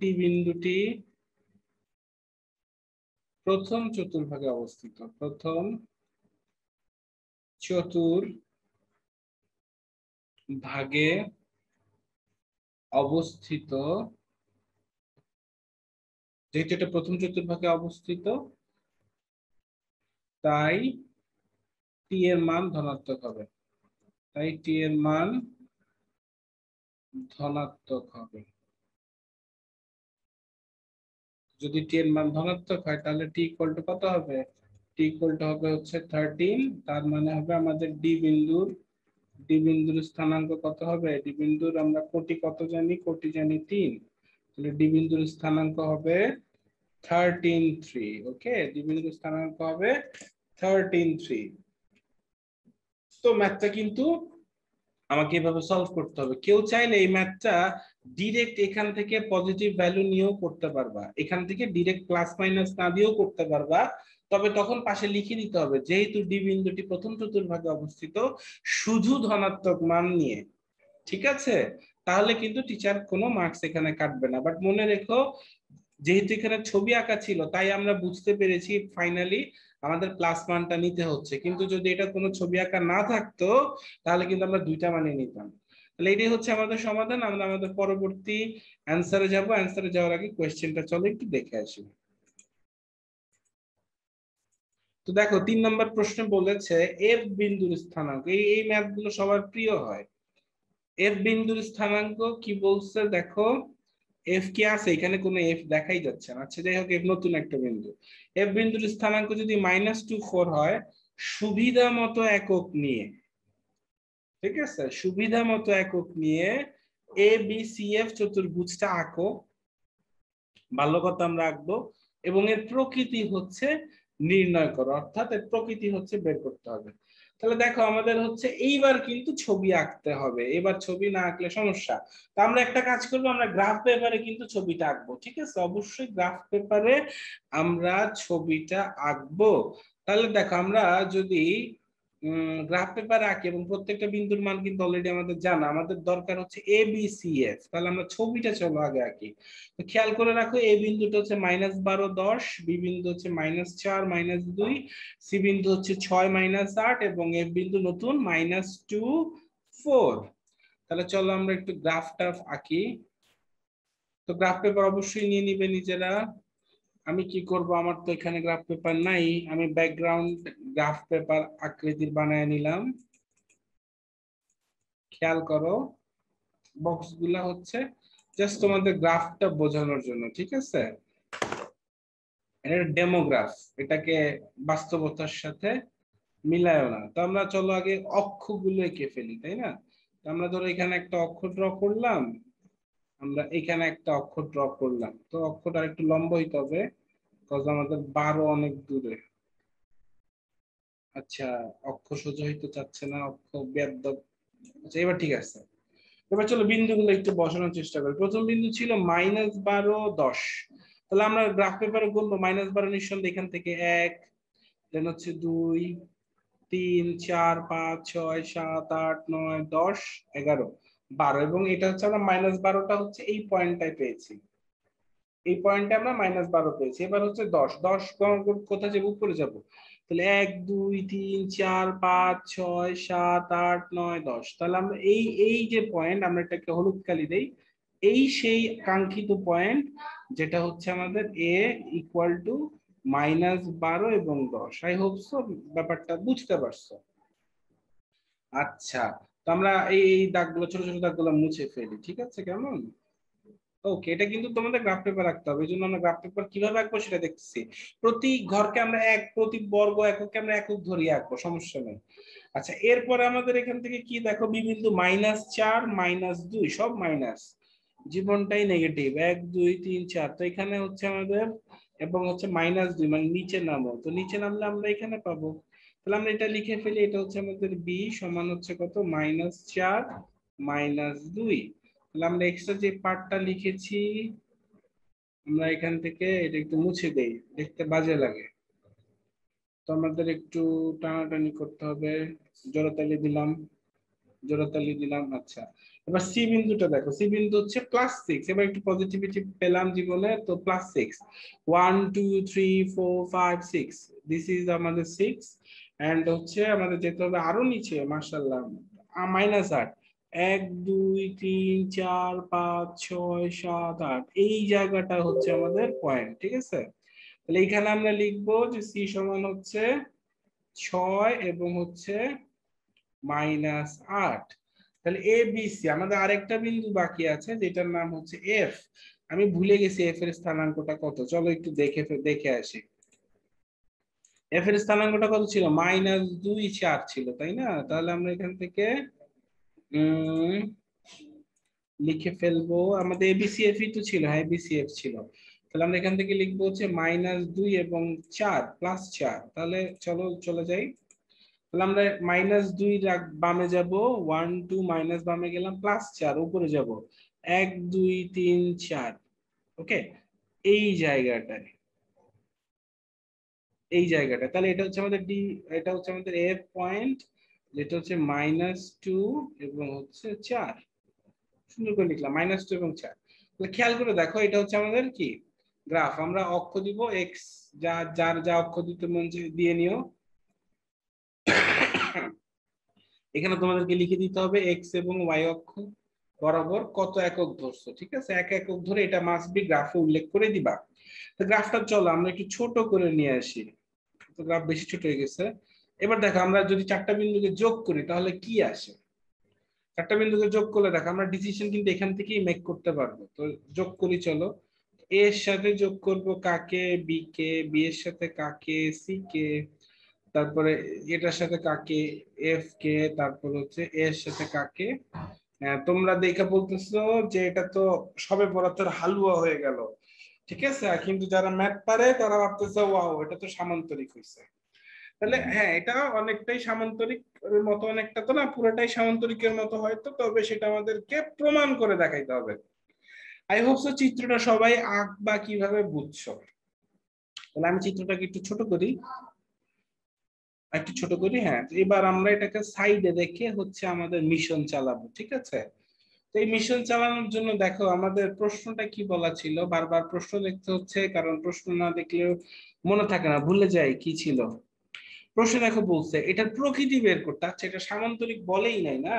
টি বিন্দুটি প্রথম চতুর্ভাগে অবস্থিত, প্রথম চতুর্ভাগে অবস্থিত, যেহেতু এটা প্রথম চতুর্ভাগে অবস্থিত তাই টি এর মান ধনাত্মক হবে। তাই টি এর মান ধনাত্মক হবে। যদি টি এর মান ধনাত্মক হয় তাহলে টি ইকুয়াল টু কত হবে? টি ইকুয়াল টু হবে হচ্ছে 13, তার মানে হবে আমাদের ডি বিন্দুর স্থানাঙ্ক কত হবে? ডি বিন্দুর আমরা কোটি কত জানি? কোটি জানি 3, তাহলে ডি বিন্দুর স্থানাঙ্ক হবে 13.3। ওকে, ডি বিন্দুর স্থানাঙ্ক হবে 13.3। তো ম্যাথটা কিন্তু আমাকে এভাবে সলভ করতে হবে। কেউ চাইলে এই ম্যাথটা ডিরেক্ট এখান থেকে পজিটিভ ভ্যালু নিয়েও করতে পারবা, এখান থেকে ডিরেক্ট প্লাস মাইনাস না দিয়েও করতে পারবা, তবে তখন পাশে লিখে দিতে হবে যেহেতু ডি বিন্দুটি প্রথম চতুর্ভাগে অবস্থিত শুধু ধনাত্মক মান নিয়ে, ঠিক আছে? তাহলে কিন্তু টিচার কোনো মার্কস এখানে কাটবে না। বাট মনে রেখো, যেহেতু এখানে ছবি আঁকা ছিল তাই আমরা বুঝতে পেরেছি ফাইনালি আমাদের প্লাস মানটা নিতে হচ্ছে, কিন্তু যদি এটা কোনো ছবি আঁকা না থাকতো তাহলে কিন্তু আমরা দুইটা মানে নিতাম। তাহলে এটাই হচ্ছে আমাদের সমাধান। আমরা আমাদের পরবর্তী অ্যান্সারে যাব। অ্যান্সারে যাওয়ার আগে কোয়েশ্চেনটা চলো একটু দেখে আসি। তো দেখো 3 নম্বর প্রশ্নে বলেছে এফ বিন্দুর স্থানাঙ্ক। এই ম্যাথ গুলো সবার প্রিয় হয়। এফ বিন্দুর স্থানাঙ্ক কি বলছে দেখো, এফ কি আছে? এখানে কোনো এফ দেখাই যাচ্ছে না। আচ্ছা যাই হোক, এফ নতুন একটা বিন্দু। এফ বিন্দুর স্থানাঙ্ক যদি -2, 4 হয়, সুবিধা মতো একক নিয়ে, ঠিক আছে, সুবিধা মতো একক নিয়ে এ বি সি এফ চতুর্ভুজটা আঁকো। ভালো কথা আমরা আঁকবো এবং এর প্রকৃতি হচ্ছে নির্ণয় করো, অর্থাৎ এর প্রকৃতি হচ্ছে বের করতে হবে। তাহলে দেখো আমাদের হচ্ছে এইবার কিন্তু ছবি আঁকতে হবে, এবার ছবি না আঁকলে সমস্যা। তো আমরা একটা কাজ করবো, আমরা গ্রাফ পেপারে কিন্তু ছবিটা আঁকবো, ঠিক আছে? অবশ্যই গ্রাফ পেপারে আমরা ছবিটা আঁকবো। তাহলে দেখো আমরা যদি গ্রাফ পেপার আঁকি এবং প্রত্যেকটা বিন্দুর মান কিন্তু অলরেডি আমাদের জানা, আমাদের দরকার হচ্ছে এ বি সি এফ। তাহলে আমরা ছবিটা চলো আগে আঁকি। তো খেয়াল করে রাখো, এ বিন্দুটা হচ্ছে -12, 10, বি বিন্দু হচ্ছে -4, -2, সি বিন্দু হচ্ছে 6, -8 এবং এফ বিন্দু নতুন -2, 4। তাহলে চলো আমরা একটু গ্রাফটা আঁকি। তো গ্রাফ পেপার অবশ্যই নিয়ে নিবে নিজেরা। আমি কি করব, আমার তো এখানে গ্রাফ পেপার নাই, আমি ব্যাকগ্রাউন্ড গ্রাফ পেপার আকৃতির বানায় নিলাম। খেয়াল করো বক্স গুলা হচ্ছে জাস্ট তোমাদের গ্রাফটা বোঝানোর জন্য, ঠিক আছে? এটা ডেমোগ্রাফ, এটাকে বাস্তবতার সাথে মিলায়ও না। তো আমরা চলো আগে অক্ষগুলো এঁকে ফেলি, তাই না? তো আমরা ধরো এখানে একটা অক্ষ ড্র করলাম, আমরা এখানে একটা অক্ষ ড্র করলাম। তো অক্ষটা একটু লম্ব হইতে হবে, কজ আমাদের 12 অনেক দূরে। আচ্ছা, অক্ষ সোজা হইতে চাচ্ছে না, অক্ষ বেয়াদ্দব। আচ্ছা এবার ঠিক আছে। এবার চলো বিন্দুগুলো একটু বসানোর চেষ্টা করি। প্রথম বিন্দু ছিল -12, 10। তাহলে আমরা গ্রাফ পেপারে গুনবো -12 নিঃসন্দেহে এখান থেকে 1, দেন হচ্ছে 2, 3, 4, 5, 6, 7, 8, 9, 10, 11, 12 এবং এটা হচ্ছে আমরা -12টা হচ্ছে এই পয়েন্টটায় পেয়েছি। এই পয়েন্টে আমরা -12 পেয়েছি। এবার হচ্ছে 10, 10 কোথায় যাবো? উপরে যাবো। তাহলে 1, 2, 3, 4, 5, 6, 7, 8, 9, 10। তাহলে আমরা এই এই যে পয়েন্ট, আমরা এটাকে হলুদ কালি দেই, এই সেই কাঙ্ক্ষিত পয়েন্ট যেটা হচ্ছে আমাদের এ ইকুয়াল টু -12 এবং 10। আই হোপ সো ব্যাপারটা বুঝতে পারছো। আচ্ছা, তো আমরা এই দাগগুলো, ছোট ছোট দাগগুলো মুছে ফেলি, ঠিক আছে? কেমন? ওকে, এটা কিন্তু তোমাদের গ্রাফ পেপার রাখতে হবে। এই জন্য আমরা গ্রাফ পেপার কিভাবে আঁকবো সেটা দেখতেছি। প্রতি ঘরকে আমরা এক, প্রতি বর্গ এককে আমরা একক ধরিয়ে আঁকবো, সমস্যা নেই। আচ্ছা, এরপরে আমাদের এখান থেকে কি দেখো, বিবিন্দু -4, -2 সব মাইনাস, জীবনটাই নেগেটিভ। 1, 2, 3, 4। তো এখানে হচ্ছে আমাদের এবং হচ্ছে -2 মানে নিচে নামো। তো নিচে নামলে আমরা এখানে পাবো। তাহলে আমরা এটা লিখে ফেলি, এটা হচ্ছে আমাদের বি সমান হচ্ছে কত? -4, -2। তাহলে আমরা এক্সট্রা যে পার্টটা লিখেছি আমরা এখান থেকে এটা একটু মুছে দেই, দেখতে বাজে লাগে। তো আমাদের একটু টানাটানি করতে হবে। জোড়াতালি দিলাম, জোড়াতালি দিলাম। আচ্ছা, এবার সি বিন্দুটা দেখো, সি বিন্দু হচ্ছে +6। এবার একটু পজিটিভিটি পেলাম জীবনে, তো +6, 1, 2, 3, 4, 5, 6, দিস ইজ আমাদের 6। এন্ড হচ্ছে আমাদের যেতে হবে আরো নিচে, মাশাআল্লাহ, -8, 1, 2, 3, 4, 5, 6, 7, 8, এই জায়গাটা হচ্ছে আমাদের পয়েন্ট, ঠিক আছে? তাহলে এখানে আমরা লিখবো যে সি সমান হচ্ছে 6 এবং হচ্ছে -8। তাহলে এ বি সি, আমাদের আরেকটা বিন্দু বাকি আছে যেটার নাম হচ্ছে এফ। আমি ভুলে গেছি এফ এর স্থানাঙ্কটা কত, চলো একটু দেখে আসি। এফ এর স্থানাঙ্কটা কত ছিল? -2 4 ছিল, তাই না? তাহলে আমরা এখান থেকে লিখে ফেলবো, আমাদের এবিসিএফ ই তো ছিল, হ্যাঁ এবিসিএফ ছিল। তাহলে আমরা এখান থেকে লিখবো হচ্ছে -2 এবং 4 +4। তাহলে চলো চলে যাই। তাহলে আমরা -2 বামে যাব, 1 2 মাইনাস বামে গেলাম, +4 উপরে যাব, 1 2 3 4। ওকে, এই জায়গাটায়, এই জায়গাটা, তাহলে এটা হচ্ছে আমাদের ডি, এটা হচ্ছে আমাদের এফ পয়েন্ট, যেটা হচ্ছে -2 এবং হচ্ছে 4। সুন্দর করে লিখলাম -2 এবং 4। তাহলে খেয়াল করে দেখো, এটা হচ্ছে আমাদের কি গ্রাফ। আমরা অক্ষ দিব এক্স, যার যা অক্ষ দিতে মন দিয়ে নিও। এখানে তোমাদেরকে লিখে দিতে হবে এক্স এবং ওয়াই অক্ষ বরাবর কত একক ধরছো, ঠিক আছে? 1 একক ধরে এটা মাস্ট বি গ্রাফে উল্লেখ করে দিবা। তো গ্রাফটা চলো আমরা একটু ছোট করে নিয়ে আসি, তো গ্রাফ বেশি ছোট হয়ে গেছে। এবার দেখো, আমরা যদি 4টা বিন্দুকে যোগ করি তাহলে কি আসে? 4টা বিন্দুকে যোগ করলে দেখো আমরা ডিসিশন কিন্তু এখান থেকেই মেক করতে পারবো। তো যোগ করি চলো। এ এর সাথে যোগ করব কাকে? বি কে। বি এর সাথে কাকে? C K. তারপরে এটার সাথে কাকে? এফ কে। তারপর হচ্ছে এর সাথে কাকে? তোমরা দেখে বলতেছো যে এটা তো সবে পদার্থের হালুয়া হয়ে গেল, ঠিক আছে? কিন্তু যারা ম্যাথ পারে তারা ভাবতেছে ওয়াও এটা তো সামান্তরিক হয়েছে। তাহলে হ্যাঁ, এটা অনেকটাই সামান্তরিক মতো, অনেকটা তো না, পুরোটাই সামান্তরিকের মতো হয়তো, তবে সেটা আমাদেরকে প্রমাণ করে দেখাইতে হবে। আই হোপ সো চিত্রটা সবাই আঁকবা কিভাবে বুঝছো। তাহলে আমি চিত্রটাকে একটু ছোট করি, একটু ছোট করি। হ্যাঁ, এবার আমরা এটাকে সাইডে রেখে হচ্ছে আমাদের মিশন চালাবো, ঠিক আছে? তো এই মিশন চালানোর জন্য দেখো আমাদের প্রশ্নটা কি বলা ছিল, বারবার প্রশ্ন দেখতে হচ্ছে, কারণ প্রশ্ন না দেখলেও মনে থাকে না, ভুলে যায় কি ছিল প্রশ্ন। দেখো বলছে এটার প্রকৃতি বের করতে। আচ্ছা, এটা সামান্তরিক বলেই নাই না।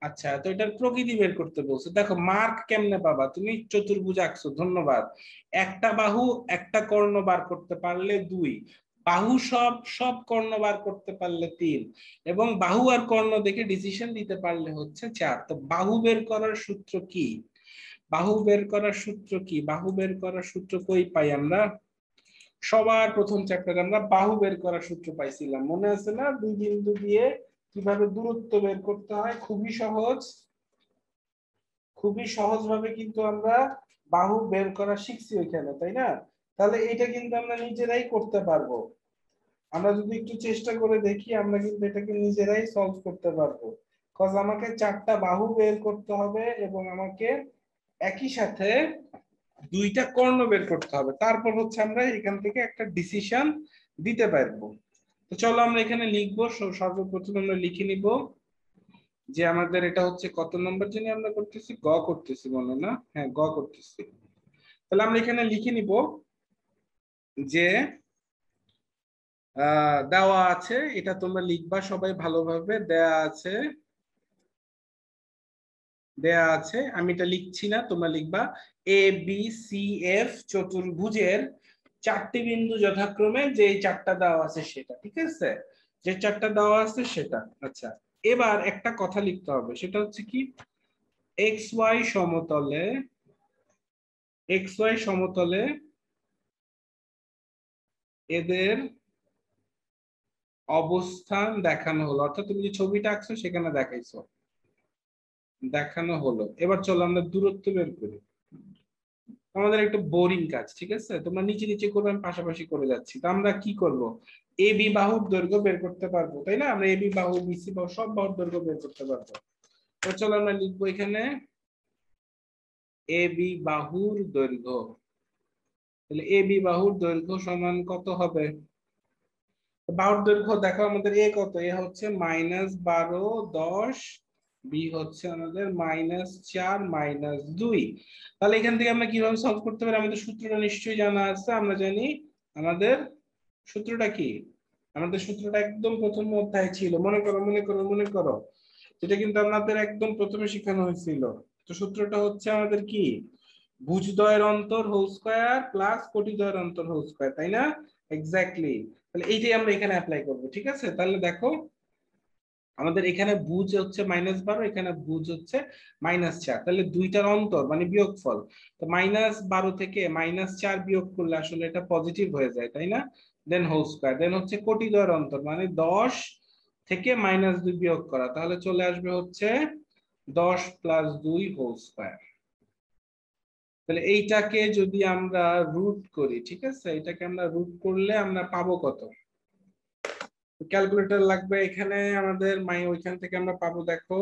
আচ্ছা, তো এটার প্রকৃতি বের করতে বলছে। দেখো মার্ক কেমনে পাবা? তুমি চতুর্ভুজ আঁকছো, ধন্যবাদ। একটা বাহু একটা কর্ণ বার করতে পারলে 2, বাহু সব সব কর্ণ বার করতে পারলে 3, এবং বাহু আর কর্ণ দেখে ডিসিশন দিতে পারলে হচ্ছে 4। তো বাহু বের করার সূত্র কি? বাহু বের করার সূত্র কি? বাহু বের করার সূত্র কই পাই আমরা? সবার প্রথম চ্যাপ্টারে আমরা বাহু বের করার সূত্র পাইছিলাম, মনে আছে না? দুই বিন্দু দিয়ে কিভাবে দূরত্ব বের করতে হয়, খুবই সহজ, খুবই সহজ ভাবে কিন্তু আমরা বাহু বের করা শিখছি ওইখানে, তাই না? তাহলে এটা কিন্তু আমরা নিজেরাই করতে পারবো। আমরা যদি একটু চেষ্টা করে দেখি আমরা কিন্তু এটাকে নিজেরাই সলভ করতে পারবো। কজ আমাকে 4টা বাহু বের করতে হবে এবং আমাকে একই সাথে 2টা কর্ণ বের করতে হবে, তারপর হচ্ছে আমরা এখান থেকে একটা ডিসিশন দিতে পারবো। তো চলো আমরা এখানে লিখবো। সর্বপ্রথম আমরা লিখে নিব যে আমাদের এটা হচ্ছে কত নম্বর জানি আমরা করতেছি, গ করতেছি বলো না? হ্যাঁ, গ করতেছি। তাহলে আমরা এখানে লিখে নিব যে দেওয়া আছে, এটা তোমরা লিখবা সবাই ভালোভাবে। দেয়া আছে, দেয়া আছে, আমি এটা লিখছি না, তোমরা লিখবা। এ বি সি এফ চতুর্ভুজের 4টি বিন্দু যথাক্রমে যে 4টা দেওয়া আছে সেটা, ঠিক আছে? যে 4টা দেওয়া আছে সেটা। আচ্ছা, এবার একটা কথা লিখতে হবে, সেটা হচ্ছে কি, এক্স ওয়াই সমতলে, এক্স ওয়াই সমতলে এদের অবস্থান দেখানো হলো। অর্থাৎ তুমি যে ছবিটা আঁকছো সেখানে দেখাইছো, দেখানো হলো। এবার চলো আমরা দূরত্ব বের করি। আমাদের একটা বোরিং কাজ, ঠিক আছে? তোমরা নিচে নিচে করবে, আমি পাশাপাশি করে যাচ্ছি। তো আমরা কি করব? এ বি বাহুর দৈর্ঘ্য বের করতে পারবো, তাই না? আমরা এ বি বাহু, বিসি বাহু, সব বাহুর দৈর্ঘ্য বের করতে পারবো। তো চলো আমরা লিখবো এখানে এ বি বাহুর দৈর্ঘ্য। তাহলে এ বি বাহুর দৈর্ঘ্য সমান কত হবে? বাহুর দৈর্ঘ্য দেখো, আমাদের এ কত? এ হচ্ছে -12 10, বি হচ্ছে আমাদের -4 -2। তাহলে এখান থেকে আমরা কিভাবে সলভ করতে পারি? আমাদের সূত্রটা নিশ্চয়ই জানা আছে, আমরা জানি আমাদের সূত্রটা কি। আমাদের সূত্রটা একদম প্রথম অধ্যায় ছিল, মনে করো মনে করো মনে করো, যেটা কিন্তু আমাদের একদম প্রথমে শেখানো হয়েছিল। তো সূত্রটা হচ্ছে আমাদের কি, ভুজদ্বয়ের অন্তর হোল স্কয়ার প্লাস কোটিদ্বয়ের অন্তর হোল স্কয়ার, তাই না? এক্স্যাক্টলি। তাহলে এইটাই আমরা এখানে অ্যাপ্লাই করব, ঠিক আছে? তাহলে দেখো আমাদের এখানে ভুজ হচ্ছে -12, এখানে ভুজ হচ্ছে -4, তাহলে দুইটার অন্তর মানে বিয়োগফল। তো -12 থেকে -4 বিয়োগ করলে আসলে এটা পজিটিভ হয়ে যায়, তাই না? দেন হোল স্কয়ার, দেন হচ্ছে কোটি দ্বয়ের অন্তর মানে 10 থেকে -2 বিয়োগ করা, তাহলে চলে আসবে হচ্ছে 10 + 2 হোল স্কয়ার। তাহলে এইটাকে যদি আমরা রুট করি, ঠিক আছে, এটাকে আমরা রুট করলে আমরা পাবো কত? ক্যালকুলেটর লাগবে এখানে আমাদের, ওইখান থেকে আমরা পাবো, দেখো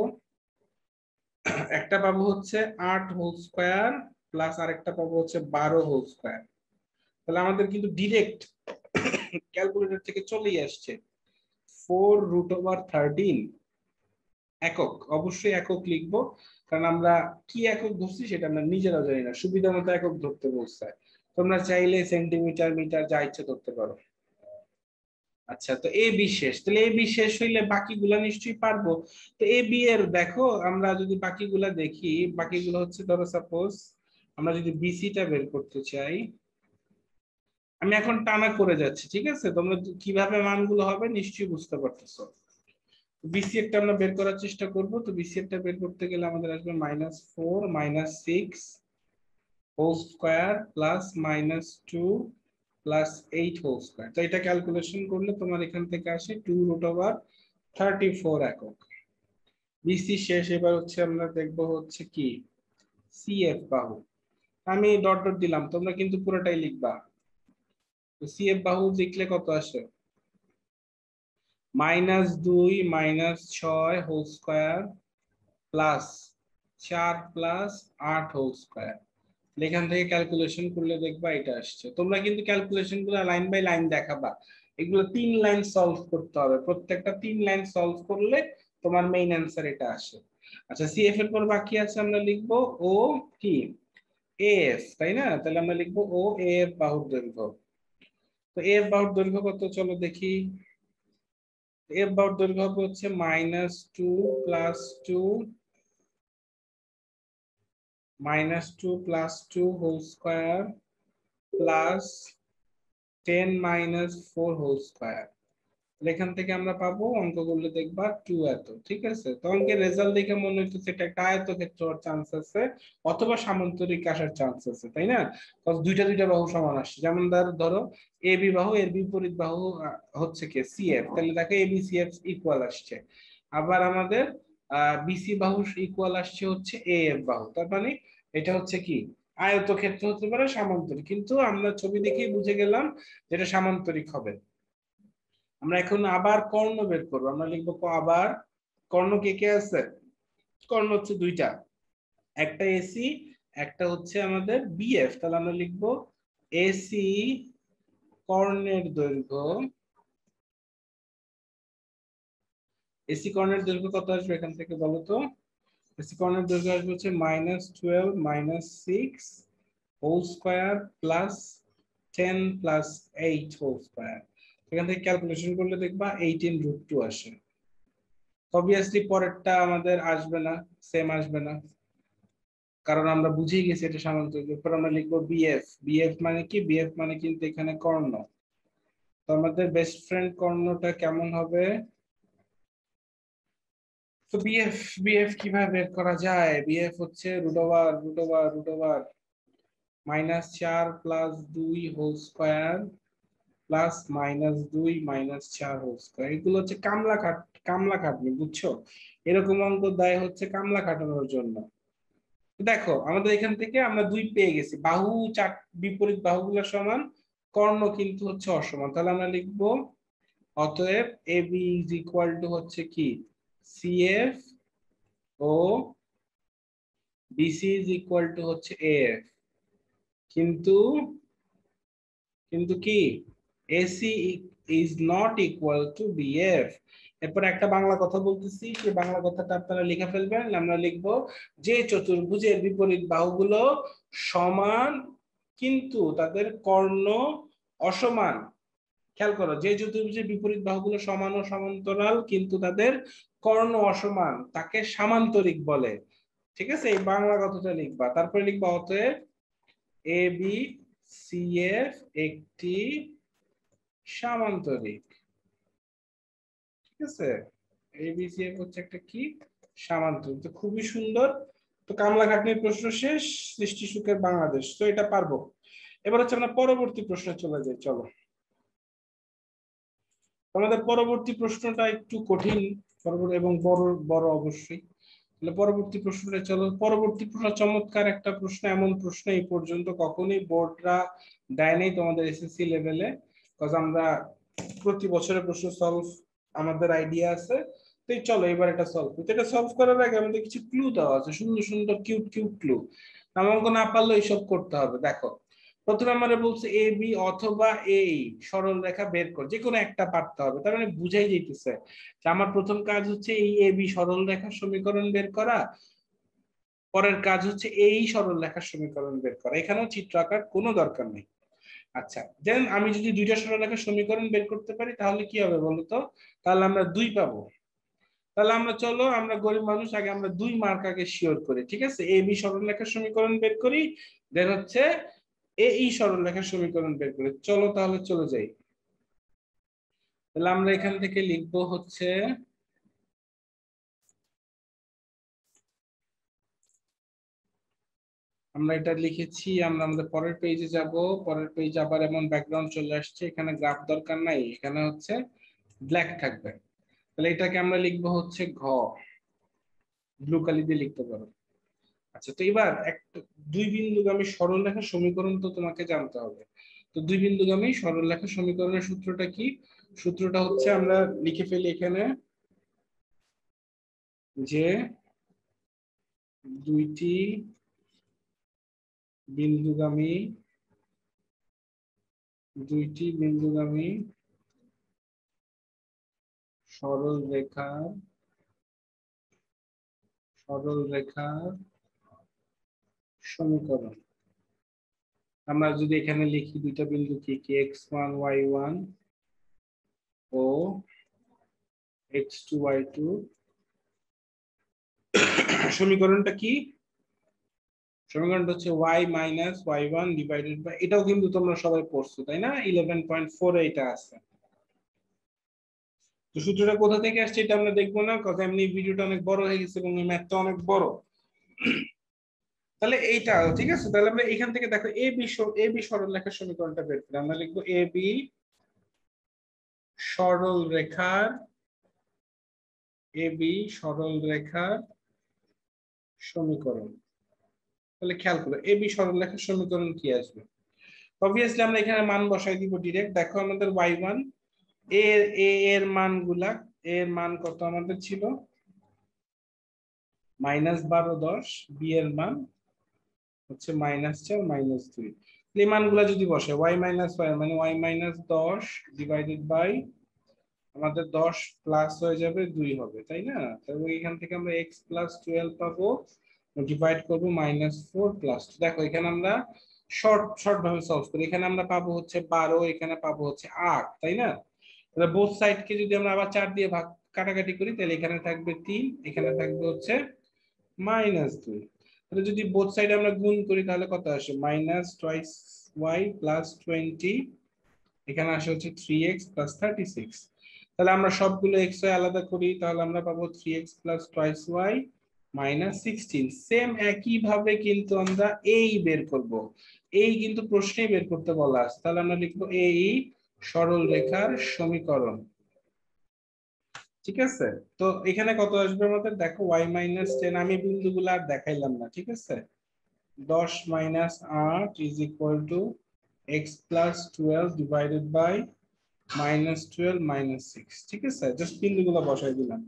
একটা পাবো হচ্ছে 8 হোল স্কয়ার প্লাস আরেকটা পাবো হচ্ছে 12 হোল স্কয়ার। তাহলে আমাদের কিন্তু ডিরেক্ট ক্যালকুলেটর থেকে চলেই আসছে 4√13 একক। অবশ্যই একক লিখবো, কারণ আমরা কি একক ধরছি সেটা আমরা নিজেরাও জানি না, সুবিধা মতো একক ধরতে বলছে। তোমরা চাইলে সেন্টিমিটার, মিটার যা ইচ্ছা ধরতে পারো। আচ্ছা, তো এ বি শেষ, তাহলে এ বি শেষ হইলে বাকিগুলা নিশ্চয়ই পারবো। তো এ বি এর দেখো আমরা যদি বাকিগুলা দেখি, বাকিগুলো হচ্ছে ধরো সাপোজ আমরা যদি বিসিটা বের করতে চাই, আমি এখন টানা করে যাচ্ছি, ঠিক আছে, তোমরা কিভাবে মানগুলো হবে নিশ্চয়ই বুঝতে পারতেছো। বিসি একটা আমরা বের করার চেষ্টা করব। তো বিসি একটা বের করতে গেলে আমাদের আসবে -4 -6 হোল স্কয়ার প্লাস -2 প্লাস 8 হোল স্কয়ার। তো এটা ক্যালকুলেশন করলে তোমার এখান থেকে আসে 2√34 একক। বিসি শেষ, এবার হচ্ছে আমরা দেখব হচ্ছে কি সিএফ বাহু। আমি ডট ডট দিলাম, তোমরা কিন্তু পুরোটাই লিখবা। তো সিএফ বাহু লিখলে কত আসে? -2 -6 হোল স্কয়ার প্লাস 4 প্লাস 8 হোল স্কয়ার। এখান থেকে ক্যালকুলেশন করলে দেখবা এটা আসছে। তোমরা কিন্তু ক্যালকুলেশন গুলো লাইন বাই লাইন দেখাবা, এগুলো 3 লাইন সলভ করতে হবে, প্রত্যেকটা 3 লাইন সলভ করলে তোমার মেইন অ্যান্সার এটা আসে। আচ্ছা, সিএফ এর পর বাকি আছে আমরা লিখবো ও কি এফ, তাই না? তাহলে আমরা লিখবো ও এফ বাহুর দৈর্ঘ্য। তো এফ বাহুর দৈর্ঘ্য কত চলো দেখি। এফ বাহুর দৈর্ঘ্য হবে হচ্ছে -2 + 2 -2 + 2 whole square plus 10 - 4 whole square. এখান থেকে আমরা পাবো, অঙ্ক করলে দেখবা 2 এত, ঠিক আছে। তো অঙ্কের রেজাল্ট দেখে মনে হচ্ছে এটা একটা আয়তক্ষেত্র হওয়ার চান্স আছে অথবা সামান্তরিক আসার চান্স আছে, তাই না? কারণ দুইটা দুইটা বাহু সমান আসছে। যেমন ধরো এ বি বাহু, এর বিপরীত বাহু হচ্ছে কি সিএফ, তাহলে দেখো এ বি সিএফ ইকুয়াল আসছে। আবার আমাদের বিসি বাহু ইকুয়াল আসছে হচ্ছে এ এফ বাহু, তার মানে এটা হচ্ছে কি আয়তক্ষেত্র হতে পারে সামান্তরিক, কিন্তু আমরা ছবি দেখেই বুঝে গেলাম যেটা সামান্তরিক হবে। আমরা এখন আবার কর্ণ বের করবো, আমরা লিখবো আবার কর্ণ কে কে আছে? কর্ণ হচ্ছে দুইটা, একটা এসি, একটা হচ্ছে আমাদের বিএফ। তাহলে আমরা লিখবো এসি কর্ণের দৈর্ঘ্য, এসি কর্ণের দৈর্ঘ্য কত আসবে এখান থেকে বলো তো? এসি কর্ণের দৈর্ঘ্য আসবে হচ্ছে -12 -6 whole square plus 10 + 8 whole square. এখান থেকে ক্যালকুলেশন করলে দেখবা 18√2 আসে। অবভিয়াসলি পরেরটা আমাদের আসবে না, সেম আসবে না, কারণ আমরা বুঝেই গেছি এটা সামান্তরিক। এরপর আমরা লিখবো বিএফ। বিএফ মানে কি? বিএফ মানে কিন্তু এখানে কর্ণ। তো আমাদের বেস্ট ফ্রেন্ড কর্ণটা কেমন হবে? তো বিএফ, বিএফ কিভাবে বের করা যায়? বিএফ হচ্ছে √√√√4 -4 + 2 whole square plus -2 -4 whole square. এগুলো হচ্ছে কামলা খাটনি, বুঝছো? এরকম অঙ্ক দেয় হচ্ছে কামলা খাটানোর জন্য। দেখো আমাদের এখান থেকে আমরা 2 পেয়ে গেছি, বাহু চার বিপরীত বাহুগুলো সমান, কর্ণ কিন্তু হচ্ছে অসমান। তাহলে আমরা লিখবো অতএব A B is equal to হচ্ছে কি সিএফ ও বিসি ইজ ইকুয়াল টু হচ্ছে এএফ। কিন্তু কিন্তু কি AC is not equal to BF. এরপর একটা বাংলা কথা বলতেছি, সেই বাংলা কথাটা আপনারা লিখে ফেলবেন। আমরা লিখবো যে চতুর্ভুজের বিপরীত বাহুগুলো সমান কিন্তু তাদের কর্ণ অসমান। খেয়াল করো, যে চতুর্ভুজের বিপরীত বাহুগুলো সমান ও সমান্তরাল কিন্তু তাদের কর্ণ অসমান তাকে সামান্তরিক বলে, ঠিক আছে। এই বাংলা কথাটা লিখবা, তারপরে লিখবা অতএব এ বি সি এফ একটি সামান্তরিক, ঠিক আছে। এবিসিএফ হচ্ছে একটা কি সামান্তরিক। তো খুবই সুন্দর। তো কামলা খাটনির প্রশ্ন শেষ, সৃষ্টি সুখের বাংলাদেশ, তো এটা পারবো। এবার হচ্ছে আমরা পরবর্তী প্রশ্নে চলে যাই, চলো। আমাদের পরবর্তী প্রশ্নটা একটু কঠিন এবং বড় বড় অবশ্যই। তাহলে পরবর্তী প্রশ্নটা চলো। পরবর্তী প্রশ্ন চমৎকার একটা প্রশ্ন, এমন প্রশ্ন এই পর্যন্ত কখনোই বোর্ডরা দেয় নাই তোমাদের এসএসসি লেভেলে, বিকজ আমরা প্রতি বছরের প্রশ্ন সলভ আমাদের আইডিয়া আছে। তো চলো এবার এটা সলভ করি। এটা সলভ করার আগে আমাদের কিছু ক্লু দেওয়া আছে, সুন্দর সুন্দর কিউট কিউট ক্লু। নামাঙ্ক না পারলে এইসব করতে হবে। দেখো প্রথমে আমরা বলছি এ বি অথবা এই সরল রেখা বের কর, যে কোনো একটা পারতে হবে। তার মানে বুঝাই যাইতেছে যে আমার প্রথম কাজ হচ্ছে এই এ বি সরল রেখার সমীকরণ বের করা, পরের কাজ হচ্ছে এই সরল রেখার সমীকরণ বের করা। এখানেও চিত্র আঁকার কোনো দরকার নেই। আচ্ছা, দেন আমি যদি দুইটা সরল রেখার সমীকরণ বের করতে পারি তাহলে কি হবে বলতো? তাহলে আমরা 2 পাবো। তাহলে আমরা চলো, আমরা গরিব মানুষ, আগে আমরা 2 মার্ক আগে শিওর করি, ঠিক আছে? এ বি সরলরেখার সমীকরণ বের করি, দেন হচ্ছে এই সরলরেখার সমীকরণ বের করি। চলো তাহলে চলে যাই। তাহলে আমরা এখান থেকে লিখবো হচ্ছে আমরা এটা লিখেছি, আমরা আমাদের পরের পেজে যাব। পরের পেজে আবার এমন ব্যাকগ্রাউন্ড চলে আসছে, এখানে গ্রাফ দরকার নাই, এখানে হচ্ছে ব্ল্যাক থাকবে। তাহলে এটাকে আমরা লিখবো হচ্ছে ঘ, ব্লু কালি দিয়ে লিখতে পারো। আচ্ছা, তো এবার একটা 2 বিন্দুগামী সরলরেখার সমীকরণ তো তোমাকে জানতে হবে। তো 2 বিন্দুগামী সরলরেখার সমীকরণের সূত্রটা কি? সূত্রটা হচ্ছে আমরা লিখে ফেলি এখানে যে দুইটি বিন্দুগামী সরলরেখার সমীকরণ। আমরা যদি এখানে লিখি দুইটা বিন্দু কি কি, x1 y1 ও x2 y2, সমীকরণটা কি? সমীকরণটা হচ্ছে y minus y1 divided by, এটাও কিন্তু তোমরা সবাই পড়ছো তাই না? 11.4 এ এটা আছে। তো সূত্রটা কোথা থেকে আসছে এটা আমরা দেখবো না, কারণ এমনি ভিডিওটা অনেক বড় হয়ে গেছে এবং ম্যাথটা অনেক বড়। তাহলে এইটা ঠিক আছে। তাহলে আমরা এখান থেকে দেখো এ বি সরলরেখার সমীকরণটা বের করি। আমরা লিখবো এ বি সরলরেখার সমীকরণ। তাহলে খেয়াল করো এ বি সরলরেখার সমীকরণ কি আসবে। অবভিয়াসলি আমরা এখানে মান বসাই দিব ডিরেক্ট। দেখো আমাদের y1 এর মানগুলা, এর মান কত আমাদের ছিল? -12 10, বি এর মান হচ্ছে -4 -2। এই মানগুলা যদি বসে y মাইনাস y মানে y মাইনাস 10 ডিভাইডেড বাই আমাদের 10 প্লাস হয়ে যাবে 2 হবে তাই না? তাহলে এখান থেকে আমরা x প্লাস 12 পাবো, ডিভাইড করব -4 প্লাস। দেখো এখানে আমরা শর্ট ভাবে সলভ করি। এখানে আমরা পাবো হচ্ছে 12, এখানে পাবো হচ্ছে 8 তাই না? তাহলে বোথ সাইড কে যদি আমরা আবার 4 দিয়ে ভাগ কাটাকাটি করি তাহলে এখানে থাকবে 3, এখানে থাকবে হচ্ছে -2। তাহলে যদি বোথ সাইড আমরা গুণ করি তাহলে কত আসে? মাইনাস টুয়াইস y প্লাস 20, এখানে আসে হচ্ছে 3x প্লাস 36। তাহলে আমরা সবগুলো x y আলাদা করি, তাহলে আমরা পাবো 3x plus twice y minus 16। Same একই ভাবে কিন্তু আমরা এই বের করব, এই কিন্তু প্রশ্নেই বের করতে বলা আছে। তাহলে আমরা লিখবো এই সরল রেখার সমীকরণ, ঠিক আছে? তো এখানে কত আসবে আমাদের? দেখো y মাইনাস 10, আমি বিন্দুগুলো আর দেখাইলাম না, ঠিক আছে? 10 minus 8 is equal to x plus 12 divided by -12 -6, ঠিক আছে? জাস্ট বিন্দুগুলো বসাই দিলাম।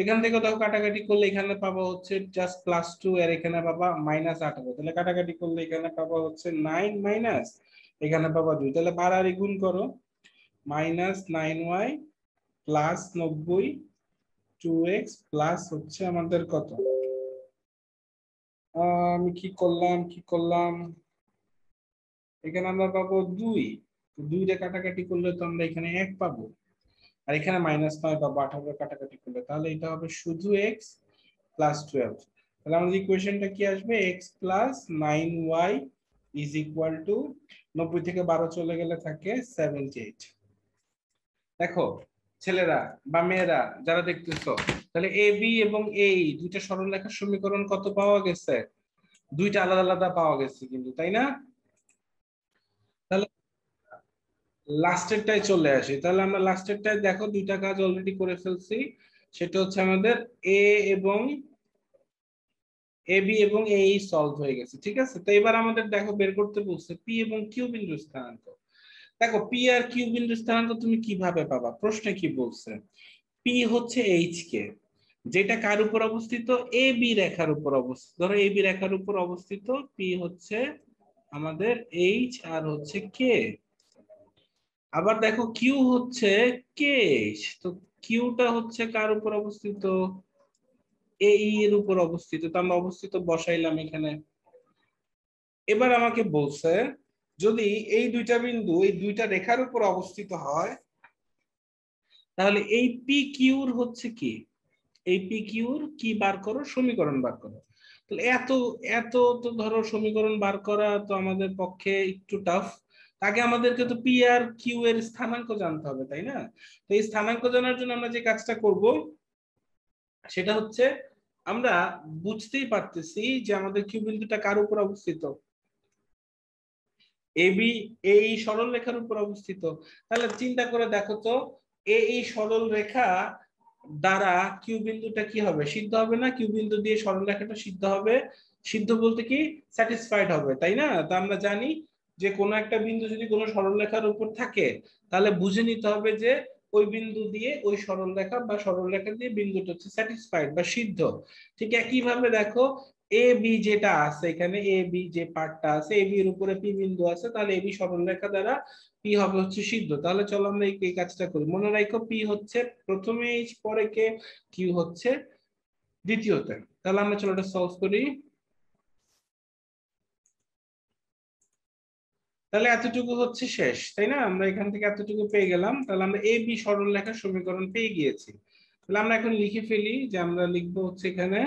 এখান থেকে দেখো কাটাকাটি করলে এখানে পাবো হচ্ছে জাস্ট +2, আর এখানে পাবা -18। তাহলে কাটাকাটি করলে এখানে পাবো হচ্ছে 9 মাইনাস, এখানে পাবা 2। তাহলে বাড়ারি গুণ করো, -9y প্লাস 90 2x প্লাস হচ্ছে আমাদের কত? আমি কি করলাম, এখানে আমরা পাবো 2। 2 কাটাকাটি করলে তো আমরা এখানে 1 পাবো, আর এখানে -9 পাবো 18 কাটাকাটি করলে। তাহলে এটা হবে শুধু x প্লাস 12। তাহলে আমাদের ইকুয়েশনটা কি আসবে? x plus 9y is equal two 90 থেকে 12 চলে গেলে থাকে 78। দেখো ছেলেরা বা মেয়েরা যারা দেখতেছো, তাহলে এ বি এবং এই দুইটা সরলরেখার সমীকরণ কত পাওয়া গেছে? দুইটা আলাদা আলাদা পাওয়া গেছে কিন্তু, তাই না? তাহলে লাস্টেরটায় চলে আসি। তাহলে আমরা লাস্টেরটায় দেখো দুইটা কাজ অলরেডি করে ফেলছি। সেটা হচ্ছে আমাদের এ এবং এ বি এবং এই সলভ হয়ে গেছে, ঠিক আছে। তো এবার আমাদের দেখো বের করতে বলছে পি এবং কিউ বিন্দুর স্থানাঙ্ক। দেখো পি আর কিউ বিন্দুর স্থানাঙ্ক তুমি কিভাবে পাবা, প্রশ্নে কি বলছে? পি হচ্ছে এইচ কে, যেটা কার উপর অবস্থিত? এ বি রেখার উপর অবস্থিত। ধরো এ বি রেখার উপর অবস্থিত, পি হচ্ছে আমাদের এইচ আর হচ্ছে কে। আবার দেখো কিউ হচ্ছে কে এইচ, তো কিউটা হচ্ছে কার উপর অবস্থিত? এ ই এর উপর অবস্থিত। তো আমরা অবস্থিত বসাইলাম এখানে। এবার আমাকে বলছে যদি এই দুইটা বিন্দু এই দুইটা রেখার উপর অবস্থিত হয়, তাহলে এই পি কিউর হচ্ছে কি? এই পি কিউর কি বার করো? সমীকরণ বার করো। তাহলে এত এত তো ধরো সমীকরণ বার করা তো আমাদের পক্ষে একটু টাফ। আগে আমাদেরকে তো পি আর কিউ এর স্থানাঙ্ক জানতে হবে, তাই না? তো এই স্থানাঙ্ক জানার জন্য আমরা যে কাজটা করব সেটা হচ্ছে আমরা বুঝতেই পারতেছি যে আমাদের কিউ বিন্দুটা কার উপর অবস্থিত? এবি এই সরল রেখার উপর অবস্থিত। তাহলে চিন্তা করে দেখো তো, এই সরল রেখা দ্বারা কিউ বিন্দুটা কি হবে? সিদ্ধ হবে না? কিউ বিন্দু দিয়ে সরল রেখাটা সিদ্ধ হবে। সিদ্ধ বলতে কি? স্যাটিসফাইড হবে, তাই না? তা আমরা জানি যে কোনো একটা বিন্দু যদি কোনো সরল রেখার উপর থাকে, তাহলে বুঝে নিতে হবে যে ওই বিন্দু দিয়ে ওই সরল রেখা বা সরল রেখা দিয়ে বিন্দুটা হচ্ছে স্যাটিসফাইড বা সিদ্ধ। ঠিক একইভাবে দেখো এ বি যেটা আছে এখানে, এ বি যে পার্টটা আছে, এ বি এর উপরে পি বিন্দু আছে, তাহলে এ বি সরলরেখা দ্বারা পি হবে হচ্ছে সিদ্ধ। তাহলে চলো আমরা এই কাজটা করি। মনে রাখো পি হচ্ছে প্রথমে এইচ পরে কে, কিউ হচ্ছে দ্বিতীয়তে। তাহলে আমরা চলো এটা সলভ করি। তাহলে এতটুকু হচ্ছে শেষ, তাই না? আমরা এখান থেকে এতটুকু পেয়ে গেলাম। তাহলে আমরা এ বি সরলরেখার সমীকরণ পেয়ে গিয়েছি। তাহলে আমরা এখন লিখে ফেলি যে আমরা লিখবো হচ্ছে এখানে,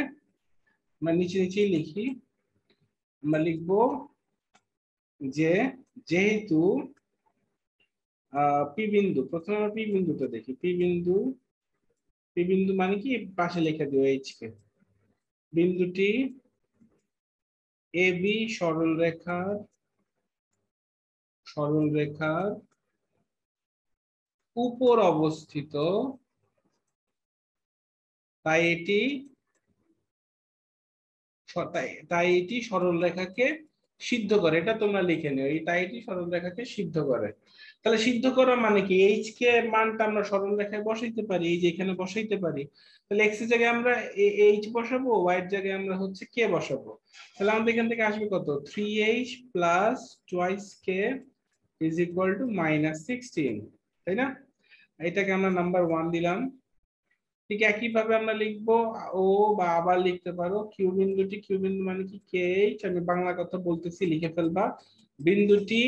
আমরা নিচে নিচেই লিখি। আমরা লিখবো যে যেহেতু পি বিন্দু, প্রথমে আমরা পি বিন্দুটা দেখি। পি বিন্দু, পি বিন্দু মানে কি? পাশে লিখে দিও এইচ কে। বিন্দুটি এ বি সরল রেখার উপর অবস্থিত, তাই এটি তাই এটি সরল রেখাকে সিদ্ধ করে। এটা তোমরা লিখে নিও, এই তাই এটি সরল রেখাকে সিদ্ধ করে। তাহলে সিদ্ধ করা মানে কি? এইচ কে মানটা আমরা সরল রেখায় বসাইতে পারি, এই যে এখানে বসাইতে পারি। তাহলে এক্স এর জায়গায় আমরা এইচ বসাবো, ওয়াই এর জায়গায় আমরা হচ্ছে কে বসাবো। তাহলে আমাদের এখান থেকে আসবে কত? 3h plus twice K is equal two -16, তাই না? এটাকে আমরা নাম্বার 1 দিলাম। ঠিক একইভাবে আমরা লিখবো ও, বা আবার লিখতে পারো কিউ বিন্দুটি, কিউ বিন্দু মানে কি? K H. আমি বাংলা কথা বলতেছি, লিখে ফেলবা। বিন্দুটি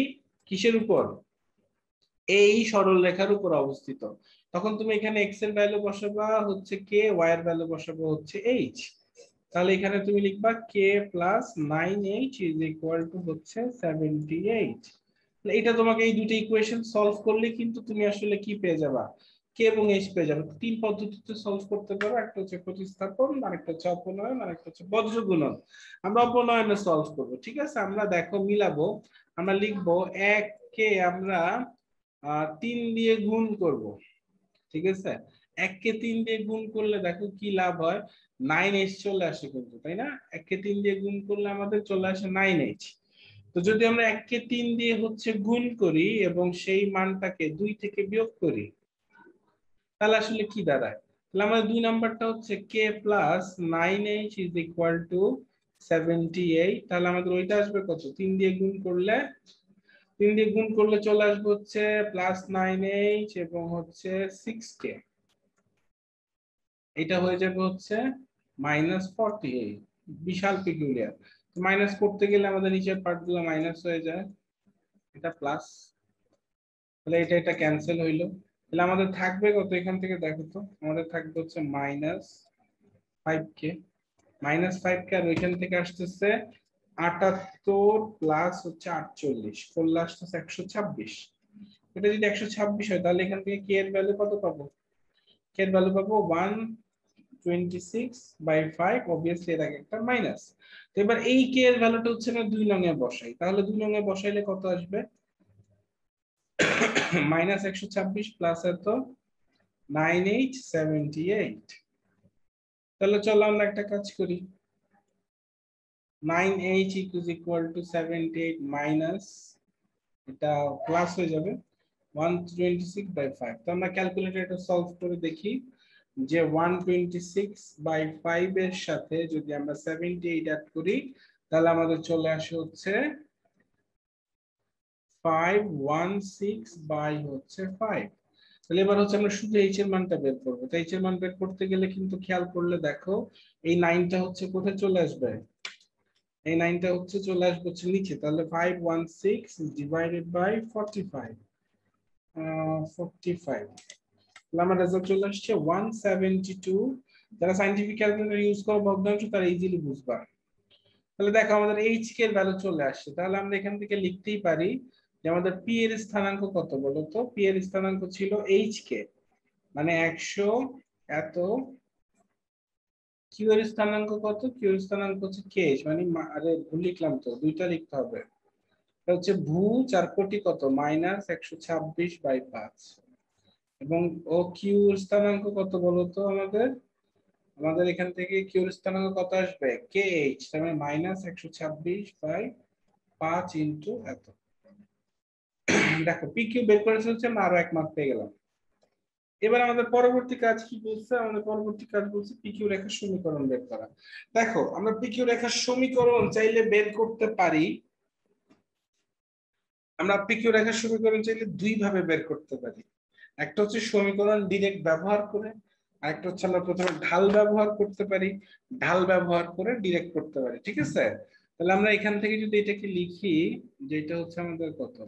কিসের উপর? এই সরল রেখার উপর অবস্থিত। তখন তুমি এখানে এক্স এর ভ্যালু বসাবা হচ্ছে কে, ওয়াই এর ভ্যালু বসাবো হচ্ছে এইচ। তাহলে এখানে তুমি লিখবা K plus 9h is equal to হচ্ছে 78। এটা তোমাকে এই দুটো ইকুয়েশন সলভ করলে কিন্তু তুমি আসলে কি পেয়ে যাবা? কে এবং এইচ পেয়ে যাবে। তিন পদ্ধতিতে সলভ করতে পারো, একটা হচ্ছে প্রতিস্থাপন, আরেকটা হচ্ছে অপনয়ন, আরেকটা হচ্ছে বজ্রগুণন। আমরা অপনয়নে সলভ করব, ঠিক আছে। আমরা দেখো মিলাবো। আমরা লিখবো 1 কে আমরা 3 দিয়ে গুণ করব, ঠিক আছে। 1 কে 3 দিয়ে গুণ করলে দেখো কি লাভ হয়? 9h চলে আসে কিন্তু, তাই না? 1 কে 3 দিয়ে গুণ করলে আমাদের চলে আসে 9h। তো যদি আমরা 1 কে 3 দিয়ে হচ্ছে গুণ করি এবং সেই মানটাকে 2 থেকে বিয়োগ করি, তাহলে আসলে কি দাঁড়ায়? তাহলে আমাদের 2 নাম্বারটা হচ্ছে K plus 9h is equal to 78। তাহলে আমাদের ওইটা আসবে কত? 3 দিয়ে গুণ করলে, 3 দিয়ে গুণ করলে চলে আসবে হচ্ছে প্লাস 9h এবং হচ্ছে 6k। এটা হয়ে যাবে হচ্ছে -48। বিশাল পিকুলিয়ার। মাইনাস করতে গেলে আমাদের নিচের পার্ট গুলো মাইনাস হয়ে যায়, এটা প্লাস। তাহলে এটা ক্যান্সেল হইলো। তাহলে আমাদের থাকবে কত এখান থেকে? দেখো তো, আমাদের থাকবে হচ্ছে -5k। -5k আর ওইখান থেকে আসতেছে 78 প্লাস হচ্ছে 48 করলে আসতেছে 126। এটা যদি 126 হয় তাহলে এখান থেকে কে এর ভ্যালু কত পাবো? কে এর ভ্যালু পাবো 126/5। অবভিয়াসলি এর আগে একটা মাইনাস। তো এবার এই কে এর ভ্যালুটা হচ্ছে না 2 নং এ বসাই। তাহলে 2 নং এ বসাইলে কত আসবে? মাইনাস 126 প্লাস এত 9878। তাহলে চলো আমরা একটা কাজ করি, 98 is equal to 78 মাইনাস, এটা প্লাস হয়ে যাবে 126/5। তো আমরা ক্যালকুলেটর এটা সলভ করে দেখি যে 126/5 এর সাথে যদি আমরা 78 অ্যাড করি তাহলে আমাদের চলে আসে হচ্ছে 516/5। তাহলে এবার হচ্ছে আমরা শুধু এইচ এর মানটা বের করবো। তো এইচ এর মান বের করতে গেলে কিন্তু খেয়াল করলে দেখো এই 9টা হচ্ছে কোথায় চলে আসবে, এই 9টা হচ্ছে চলে আসবে হচ্ছে নিচে। তাহলে 516 ডিভাইডেড বাই 45, 45। তাহলে আমার রেজাল্ট চলে আসছে 172। যারা সায়েন্টিফিক ক্যালকুলেটর ইউজ করো ভগ্নাংশ তারা ইজিলি বুঝবা। তাহলে দেখো আমাদের এইচ কে এর ভ্যালু চলে আসছে। তাহলে আমরা এখান থেকে লিখতেই পারি যে আমাদের পি এর স্থানাঙ্ক কত বলো তো? পি এর স্থানাঙ্ক ছিল এইচ কে, মানে 100 এত। কিউ এর স্থানাঙ্ক কত? কিউ এর স্থানাঙ্ক হচ্ছে কে, মানে আরে ভুল লিখলাম তো, দুইটা লিখতে হবে। এটা হচ্ছে ভূ 4 কোটি কত মাইনাস 126/5, এবং ও কিউ এর স্থানাঙ্ক কত বলতো আমাদের? আমাদের এখান থেকে কিউ এর স্থানাঙ্ক কত আসবে? কে এইচ, তার মানে মাইনাস 126/5 ইনটু এত। দেখো পি কিউ বের করে ফেলছে, আমরা আরো 1 মার্ক পেয়ে গেলাম। এবার আমাদের পরবর্তী কাজ কি বলছে? আমাদের পরবর্তী কাজ বলছে পিকিউ রেখার সমীকরণ বের করা। দেখো আমরা পিকিউ রেখার সমীকরণ চাইলে বের করতে পারি, আমরা পিকিউ রেখার সমীকরণ চাইলে দুই ভাবে বের করতে পারি। একটা হচ্ছে সমীকরণ ডিরেক্ট ব্যবহার করে, আর একটা হচ্ছে আমরা প্রথমে ঢাল ব্যবহার করতে পারি, ঢাল ব্যবহার করে ডিরেক্ট করতে পারি। ঠিক আছে? তাহলে আমরা এখান থেকে যদি এটাকে লিখি যে এটা হচ্ছে আমাদের কত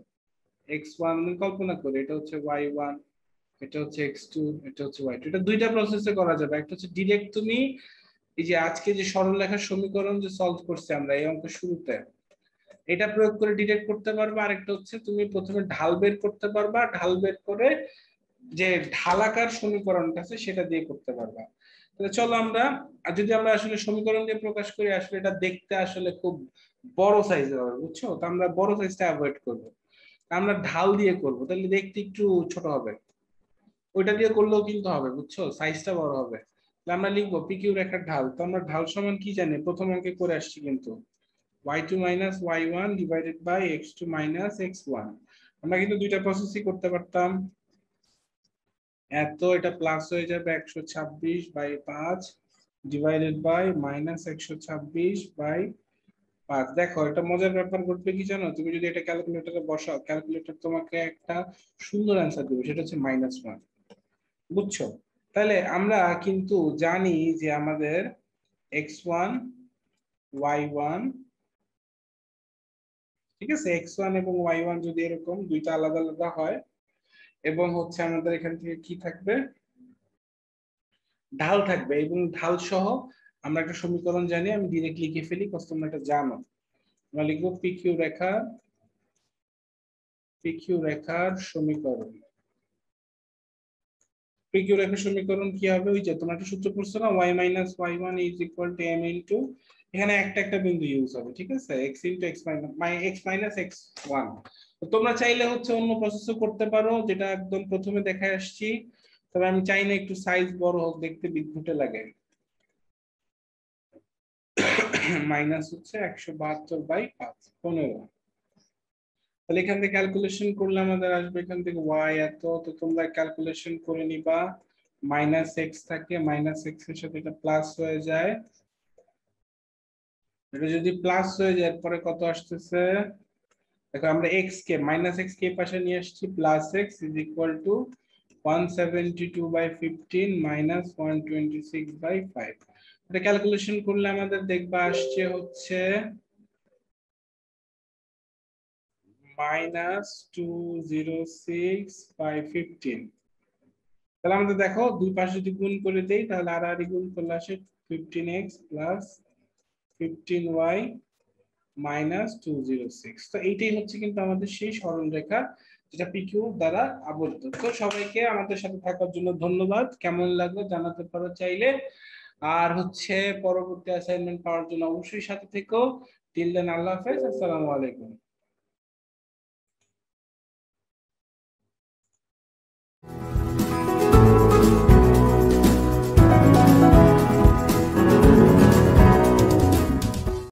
x1, কল্পনা করি এটা হচ্ছে y1, এটা হচ্ছে x2, এটা হচ্ছে y2। এটা দুইটা প্রসেসে করা যাবে। একটা হচ্ছে ডিরেক্ট তুমি এই যে আজকে যে সরলরেখার সমীকরণ যে সলভ করছি আমরা এই অঙ্কের শুরুতে, এটা প্রয়োগ করে ডিরেক্ট করতে পারবা। আরেকটা হচ্ছে তুমি প্রথমে ঢাল বের করতে পারবা, ঢাল বের করে যে ঢালাকার সমীকরণটা আছে সেটা দিয়ে করতে পারবা। তাহলে চলো আমরা, আর যদি আমরা আসলে সমীকরণ দিয়ে প্রকাশ করি আসলে এটা দেখতে আসলে খুব বড় সাইজের হবে, বুঝছো? তো আমরা বড় সাইজটা অ্যাভয়েড করব, আমরা ঢাল দিয়ে করব, তাহলে দেখতে একটু ছোট হবে। ওইটা দিয়ে করলেও কিন্তু হবে, বুঝছো, সাইজটা বড় হবে। তাহলে আমরা লিখবো পিকিউ রেখার ঢাল। তো আমরা ঢাল সমান কি জানি, প্রথম অঙ্কে করে আসছি কিন্তু y2 minus y1 divided by x2 minus x1। আমরা কিন্তু দুইটা প্রসেসই করতে পারতাম। এত এটা প্লাস হয়ে যাবে 126/5 ডিভাইডেড বাই মাইনাস 126/5। দেখো এটা মজার ব্যাপার ঘটবে কি জানো, তুমি যদি এটা ক্যালকুলেটরে বসাও ক্যালকুলেটর তোমাকে একটা সুন্দর অ্যান্সার দেবে, সেটা হচ্ছে -1। বুঝছো? তাহলে আমরা কিন্তু জানি যে আমাদের x1 y1, ঠিক আছে, x1 এবং y1 যদি এরকম দুইটা আলাদা আলাদা হয় এবং হচ্ছে আমাদের এখান থেকে কি থাকবে, ঢাল থাকবে, এবং ঢাল সহ আমরা একটা সমীকরণ জানি, আমি ডিরেক্ট লিখে ফেলি কত তোমরা এটা জানো। আমরা লিখবো পিকিউ রেখার সমীকরণ। পিকিউ রেখার সমীকরণ কি হবে? ওই যে তোমরা একটা সূত্র পড়ছো না, y minus y1 is equal two m into, এখানে একটা একটা বিন্দু ইউজ হবে, ঠিক আছে, x into x minus x1। তোমরা চাইলে হচ্ছে অন্য প্রসেসও করতে পারো, যেটা একদম প্রথমে দেখায় আসছি। তবে আমি চাই না একটু সাইজ বড় হোক, দেখতে বিঘ্নটে লাগে। মাইনাস হচ্ছে 172/5, 15। তাহলে এখান থেকে ক্যালকুলেশন করলে আমাদের আসবে এখান থেকে y এত। তো তোমরা ক্যালকুলেশন করে নিবা, মাইনাস এক্স থাকে, মাইনাস এক্স এর সাথে এটা প্লাস হয়ে যায়, এটা যদি প্লাস হয়ে যায় পরে কত আসতেছে দেখো, আমরা এক্স কে মাইনাস এক্স কে পাশে নিয়ে আসছি, plus x is equal two 172/15 minus 126/5। এটা ক্যালকুলেশন করলে আমাদের দেখবা আসছে হচ্ছে -206/15। তাহলে আমাদের দেখো দুই পাশে যদি গুণ করে দেই তাহলে আর গুণ করলে আসে 15x প্লাস 15y মাইনাস 206। তো এইটাই হচ্ছে কিন্তু আমাদের সেই সরল রেখা যেটা পিকিউ দ্বারা আবদ্ধ। তো সবাইকে আমাদের সাথে থাকার জন্য ধন্যবাদ। কেমন লাগলো জানাতে পারো চাইলে। আর হচ্ছে পরবর্তী অ্যাসাইনমেন্ট পাওয়ার জন্য অবশ্যই সাথে থেকো। টিল দেন আল্লাহ হাফেজ, আসসালামু আলাইকুম।